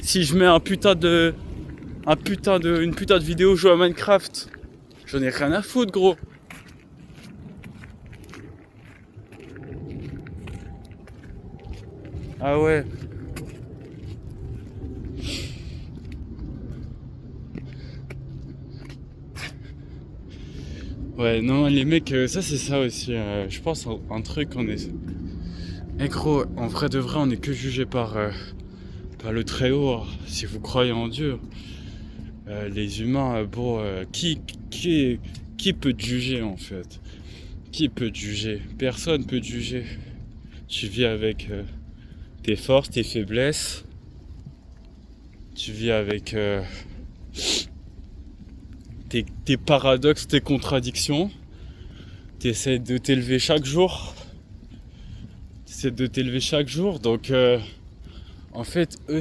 Si je mets une putain de vidéo jouer à Minecraft, j'en ai rien à foutre, gros. Ah ouais. Ouais, non, les mecs, ça c'est ça aussi. Je pense un truc, on est. Eh gros, en vrai de vrai, on est que jugé par le Très-Haut. Si vous croyez en Dieu, les humains, qui peut te juger en fait? Qui peut te juger? Personne peut te juger. Tu vis avec tes forces, tes faiblesses. Tu vis avec tes paradoxes, tes contradictions. Tu essaies de t'élever chaque jour. Donc en fait, eux,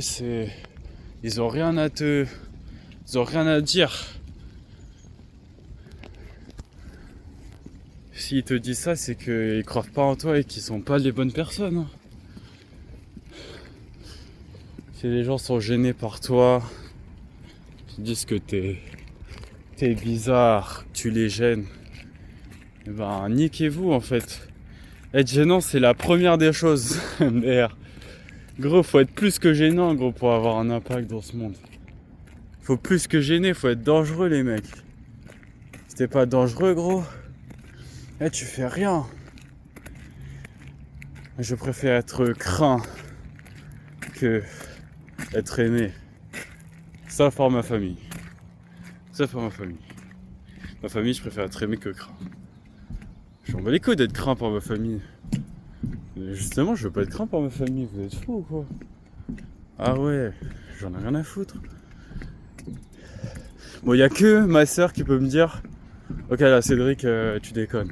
ils ont rien à dire. S'ils te disent ça, c'est qu'ils croient pas en toi et qu'ils sont pas les bonnes personnes. Hein. Si les gens sont gênés par toi, ils disent que t'es bizarre, tu les gênes, et ben niquez-vous en fait. Être gênant, c'est la première des choses. Merde. Gros, faut être plus que gênant, gros, pour avoir un impact dans ce monde. Faut plus que gêner, faut être dangereux, les mecs. Si t'es pas dangereux, gros, tu fais rien. Je préfère être craint que être aimé. Ça pour ma famille. Ma famille, je préfère être aimé que craint. Je m'en bats les couilles d'être craint par ma famille. Mais justement, je veux pas être craint par ma famille, vous êtes fous ou quoi? Ah ouais, j'en ai rien à foutre. Bon, y a que ma soeur qui peut me dire ok là Cédric, tu déconnes.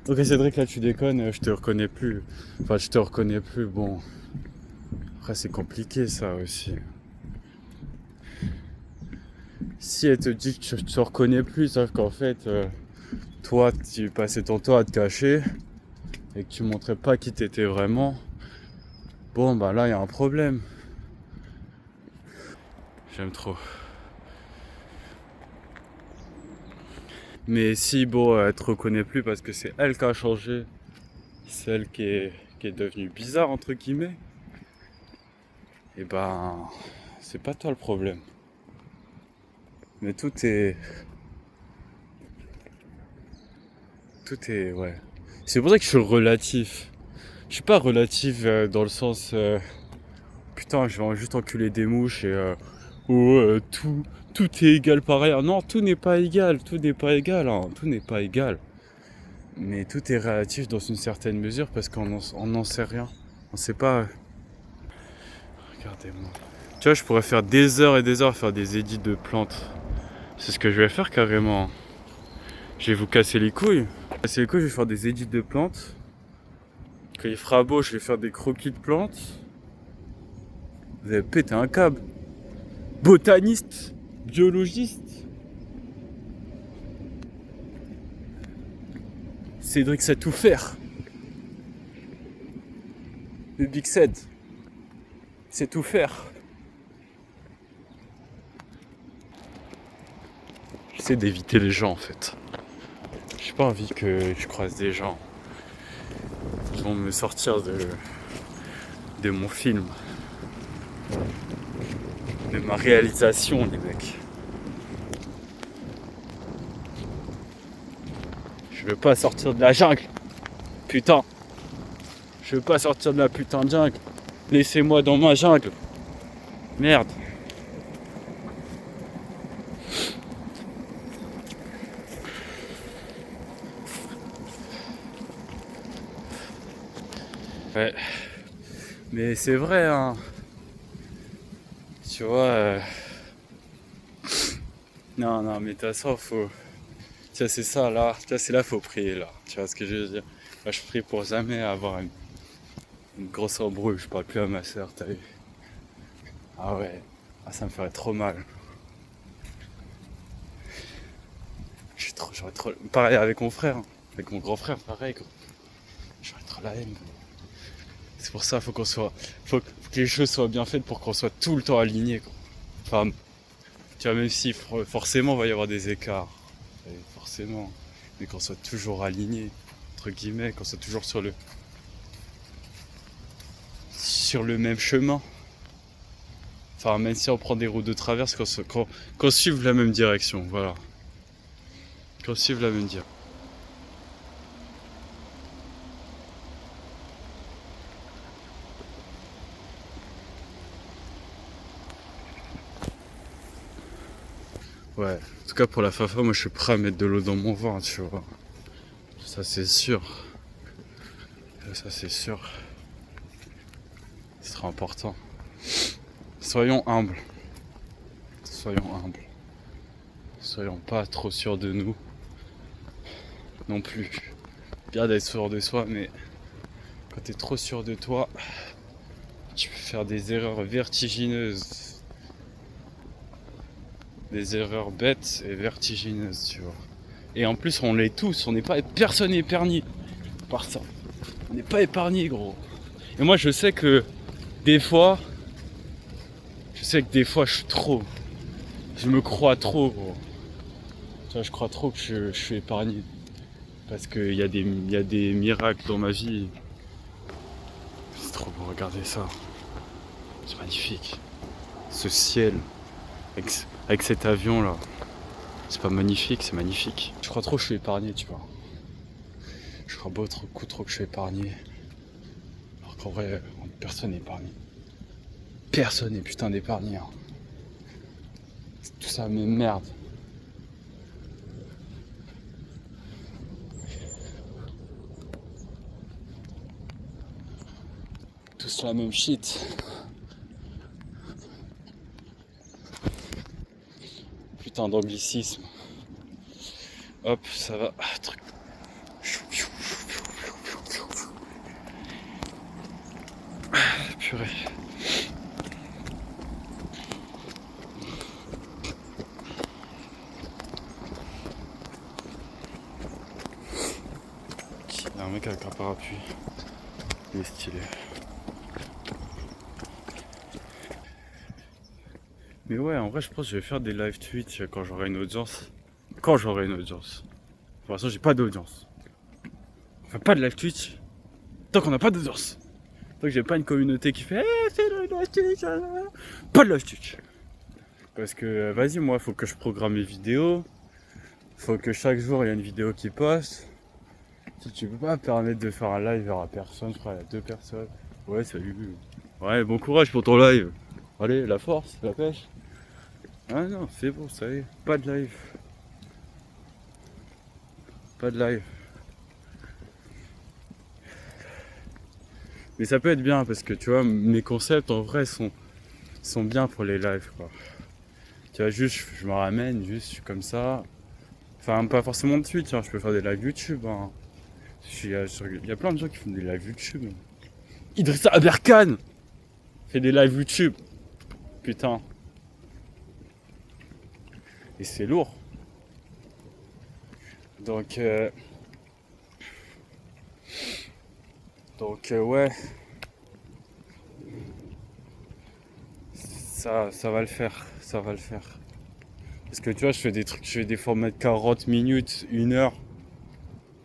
Ok Cédric, là tu déconnes, je te reconnais plus. Bon. Après c'est compliqué ça aussi. Si elle te dit que tu te reconnais plus, sauf qu'en fait, toi tu passais ton temps à te cacher et que tu montrais pas qui t'étais vraiment, bon bah là il y a un problème. J'aime trop. Mais si elle te reconnaît plus parce que c'est elle qui a changé, c'est elle qui est devenue bizarre entre guillemets, et ben c'est pas toi le problème. Mais tout est ouais. C'est pour ça que je suis relatif. Je suis pas relatif dans le sens putain je vais juste enculer des mouches et tout est égal par ailleurs. Non, tout n'est pas égal, tout n'est pas égal. Mais tout est relatif dans une certaine mesure parce qu'on n'en sait rien. On sait pas. Regardez-moi. Tu vois, je pourrais faire des heures et des heures à faire des édits de plantes. C'est ce que je vais faire carrément. Je vais vous casser les couilles. Je vais faire des édits de plantes. Quand il fera beau, je vais faire des croquis de plantes. Vous avez pété un câble. Botaniste, biologiste. Cédric sait tout faire. Le Big Ced sait tout faire. J'essaie d'éviter les gens en fait. J'ai pas envie que je croise des gens qui vont me sortir de mon film. De ma réalisation, les mecs. Je veux pas sortir de la jungle. Putain. Je veux pas sortir de la putain de jungle. Laissez-moi dans ma jungle. Merde. Ouais. Mais c'est vrai, hein. Tu vois. Non, mais de toute façon, faut. Tu vois, c'est ça, là. Tu vois, c'est là, faut prier, là. Tu vois ce que je veux dire? Moi, je prie pour jamais avoir une grosse embrouille. Je parle plus à ma soeur, t'as vu? Ah ouais. Ah, ça me ferait trop mal. J'aurais trop. Pareil avec mon frère, hein. Avec mon grand frère, pareil, quoi. J'aurais trop la haine. C'est pour ça, faut que les choses soient bien faites pour qu'on soit tout le temps alignés, quoi. Enfin, tu vois, même si forcément il va y avoir des écarts, forcément, mais qu'on soit toujours alignés, entre guillemets, qu'on soit toujours sur le même chemin. Enfin, même si on prend des routes de traverse, qu'on suive la même direction, voilà. Qu'on suive la même direction. Ouais, en tout cas pour la Fafa, moi je suis prêt à mettre de l'eau dans mon vin, tu vois. Ça c'est sûr. Ça c'est sûr. Ce sera important. Soyons humbles. Soyons humbles. Soyons pas trop sûrs de nous. Non plus. Bien d'être sûr de soi, mais quand t'es trop sûr de toi, tu peux faire des erreurs vertigineuses. Des erreurs bêtes et vertigineuses, tu vois. Et en plus, on l'est tous, personne n'est épargné par ça. On n'est pas épargné, gros. Et moi, je sais que des fois, je suis trop. Je me crois trop, gros. Tu vois, je crois trop que je suis épargné. Parce qu'il y a des miracles dans ma vie. C'est trop beau, regardez ça. C'est magnifique. Ce ciel, avec cet avion là. C'est pas magnifique, c'est magnifique. Je crois trop que je suis épargné, tu vois. Je crois beaucoup trop que je suis épargné. Alors qu'en vrai, personne n'est épargné. Personne n'est putain d'épargné. Hein. C'est tout ça, mais merde. Tous la même shit. Putain d'anglicisme. Hop, ça va. Truc. Purée. Il y a un mec avec un parapluie. Il est stylé. Mais ouais, en vrai, je pense que je vais faire des live Twitch quand j'aurai une audience. Pour l'instant, j'ai pas d'audience. On fait pas de live Twitch tant qu'on n'a pas d'audience. Tant que j'ai pas une communauté qui fait fais le live Twitch. Pas de live Twitch. Parce que, vas-y, moi, faut que je programme mes vidéos. Faut que chaque jour, il y a une vidéo qui passe. Si tu peux pas me permettre de faire un live vers personne, je crois, il y a 2 personnes. Ouais, salut. Ouais, bon courage pour ton live. Allez, la force, la pêche. Ah non, c'est bon, ça y est. Pas de live. Pas de live. Mais ça peut être bien parce que tu vois, mes concepts en vrai sont bien pour les lives, quoi. Tu vois, juste, je me ramène, juste, je suis comme ça. Enfin, pas forcément de suite, hein, je peux faire des lives YouTube. Hein. Il y a plein de gens qui font des lives YouTube. Idrissa Aberkan fait des lives YouTube. Putain. Et c'est lourd. Donc ouais. Ça va le faire. Ça va le faire. Parce que tu vois, je fais des formats de 40 minutes, 1 heure.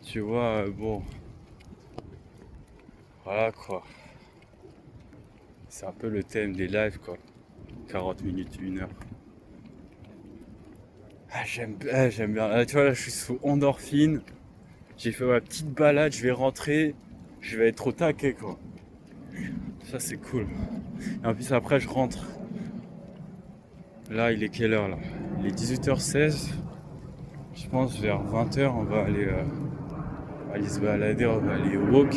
Tu vois, bon. Voilà quoi. C'est un peu le thème des lives quoi. 40 minutes, 1 heure. Ah, j'aime bien. Ah, tu vois, là, je suis sous endorphine. J'ai fait ma petite balade, je vais rentrer. Je vais être au taquet, quoi. Ça, c'est cool. Et en plus, après, je rentre. Là, il est quelle heure, là? Il est 18h16. Je pense, vers 20h, on va aller se balader, on va aller au walk.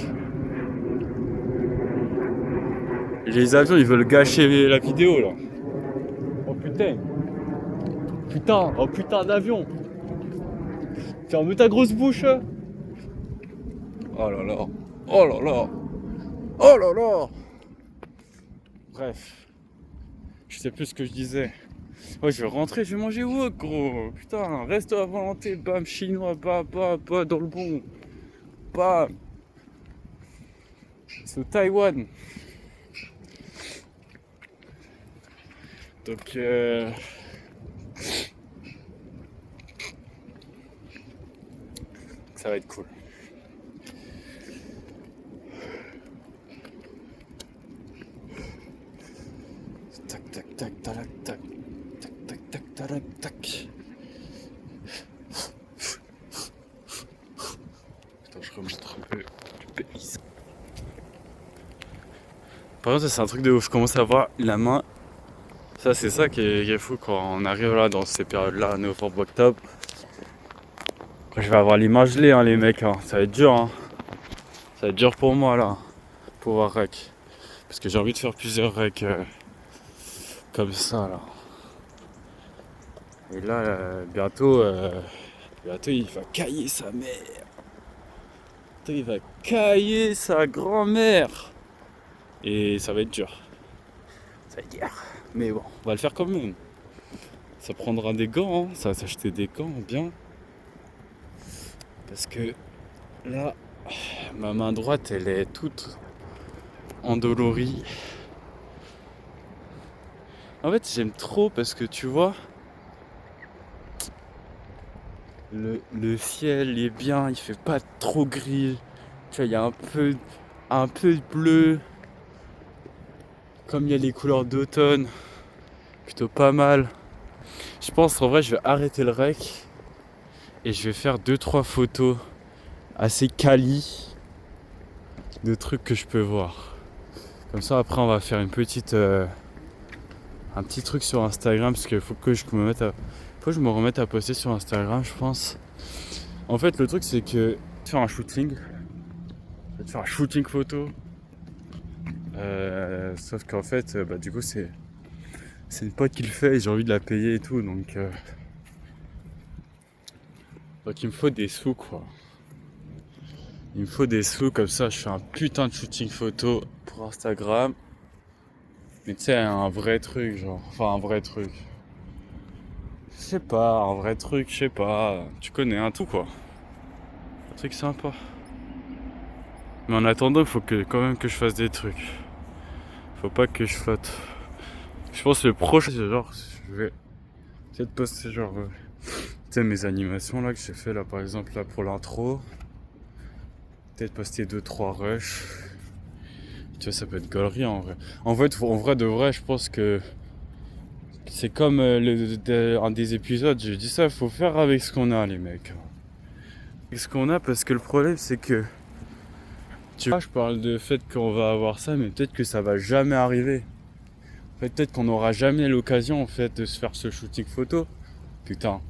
Les avions, ils veulent gâcher la vidéo là. Oh putain. Putain, oh putain d'avion. Ferme ta grosse bouche. Oh là là. Oh là là. Oh là là. Bref. Je sais plus ce que je disais. Ouais, je vais rentrer, je vais manger wok, gros. Putain, reste à volonté, bam, chinois, bam, dans le bon. Bam. C'est au Taïwan. Donc, ça va être cool. Tac, tac, tac, tac, tac, tac, tac, tac, tac, tac. Attends, je remonte un peu le pays. Par contre, ça, c'est un truc de ouf. Je commence à voir la main. Ça, c'est ça qui est fou quand on arrive là dans ces périodes-là, novembre, octobre. Je vais avoir l'image gelée, hein, les mecs. Hein. Ça va être dur. Hein. Ça va être dur pour moi là, pour voir rec. Parce que j'ai envie de faire plusieurs recs comme ça là. Et là, bientôt, il va cailler sa mère. Bientôt, il va cailler sa grand-mère. Et ça va être dur. Ça va être dur. Mais bon, on va le faire quand même. Ça prendra des gants, hein. Ça va s'acheter des gants bien. Parce que là, ma main droite, elle est toute endolorie. En fait, j'aime trop parce que tu vois, le ciel est bien, il fait pas trop gris. Tu vois, il y a un peu de bleu. Comme il y a les couleurs d'automne, plutôt pas mal. Je pense en vrai je vais arrêter le rec et je vais faire 2-3 photos assez quali de trucs que je peux voir. Comme ça après on va faire un petit truc sur Instagram parce qu'il faut que je me remette à poster sur Instagram je pense. En fait le truc c'est que faire un shooting photo. Sauf qu'en fait, du coup, c'est une pote qui le fait et j'ai envie de la payer et tout, donc il me faut des sous, quoi. Il me faut des sous, comme ça, je fais un putain de shooting photo pour Instagram. Mais tu sais, un vrai truc, genre. Enfin, un vrai truc. Je sais pas, un vrai truc, je sais pas. Tu connais un tout, quoi. Un truc sympa. Mais en attendant, il faut quand même que je fasse des trucs. Faut pas que je flotte. Je pense que le prochain, c'est genre, je vais peut-être poster genre, tu sais, mes animations là que j'ai fait là, par exemple là pour l'intro. Peut-être poster 2-3 rushs. Tu vois, ça peut être galerie en vrai. En vrai de vrai, je pense que c'est comme un des épisodes. J'ai dit ça, faut faire avec ce qu'on a, les mecs. Avec ce qu'on a, parce que le problème, c'est que tu vois, je parle de fait qu'on va avoir ça, mais peut-être que ça va jamais arriver. En fait, peut-être qu'on n'aura jamais l'occasion en fait de se faire ce shooting photo. Putain.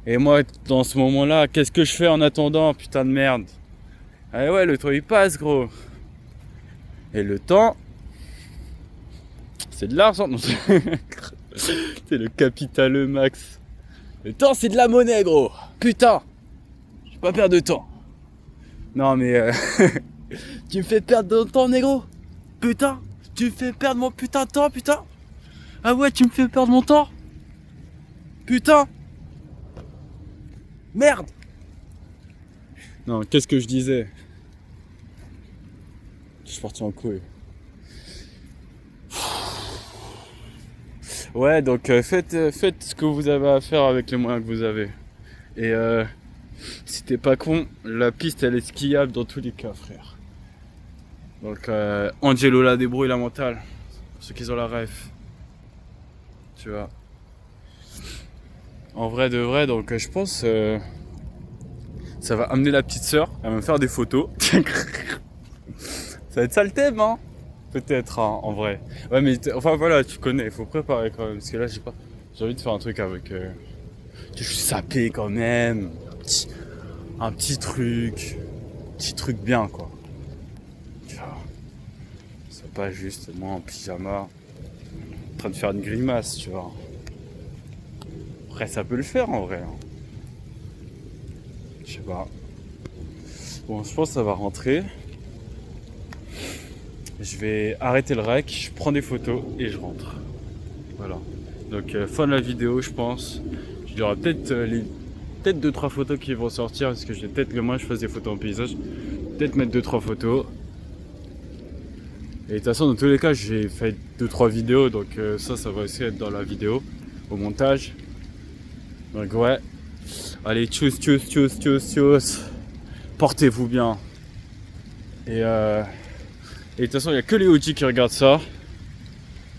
Et moi, dans ce moment-là, qu'est-ce que je fais en attendant? Putain de merde. Ah ouais, le temps il passe, gros. Et le temps, c'est de l'argent. C'est le capital max. Le temps, c'est de la monnaie, gros. Putain. Je vais pas perdre de temps. Non mais tu me fais perdre ton temps, négro. Putain, tu me fais perdre mon putain de temps, putain. Ah ouais, tu me fais perdre mon temps. Putain. Merde. Non, qu'est-ce que je disais? Je suis parti en couille. Ouais, donc faites ce que vous avez à faire avec les moyens que vous avez. Et si t'es pas con, la piste elle est skiable dans tous les cas, frère. Donc Angelo la débrouille la mentale, pour ceux qui ont la ref. Tu vois. En vrai de vrai, donc je pense ça va amener la petite sœur, elle va me faire des photos. Ça va être ça le thème, hein. Peut-être, hein, en vrai. Ouais, mais enfin voilà, tu connais, il faut préparer quand même. Parce que là, j'ai envie de faire un truc avec. Je suis sapé quand même. Un petit truc bien, quoi. Tu vois. pas juste moi en pyjama, en train de faire une grimace, tu vois. Après, ça peut le faire en vrai. Hein. Je sais pas. Bon, je pense que ça va rentrer. Je vais arrêter le rec, je prends des photos et je rentre. Voilà. Donc, fin de la vidéo, je pense. Il y aura peut-être peut-être 2-3 photos qui vont sortir parce que j'ai peut-être que moi je fasse des photos en paysage. Peut-être mettre 2-3 photos. Et de toute façon, dans tous les cas, j'ai fait 2-3 vidéos, donc ça va aussi être dans la vidéo, au montage. Donc ouais. Allez, tchuss, tchuss, tchuss, tchuss, tchuss. Portez-vous bien. Et de toute façon, il n'y a que les OG qui regardent ça.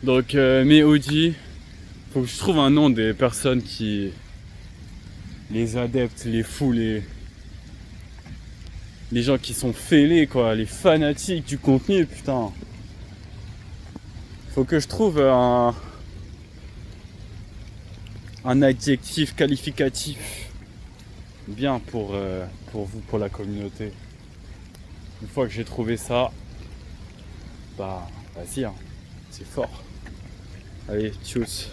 Donc mes OG, faut que je trouve un nom des personnes qui... Les adeptes, les fous, les gens qui sont fêlés, quoi, les fanatiques du contenu, putain. Faut que je trouve un adjectif qualificatif bien pour vous, pour la communauté. Une fois que j'ai trouvé ça, bah vas-y, hein, c'est fort. Allez, tchuss.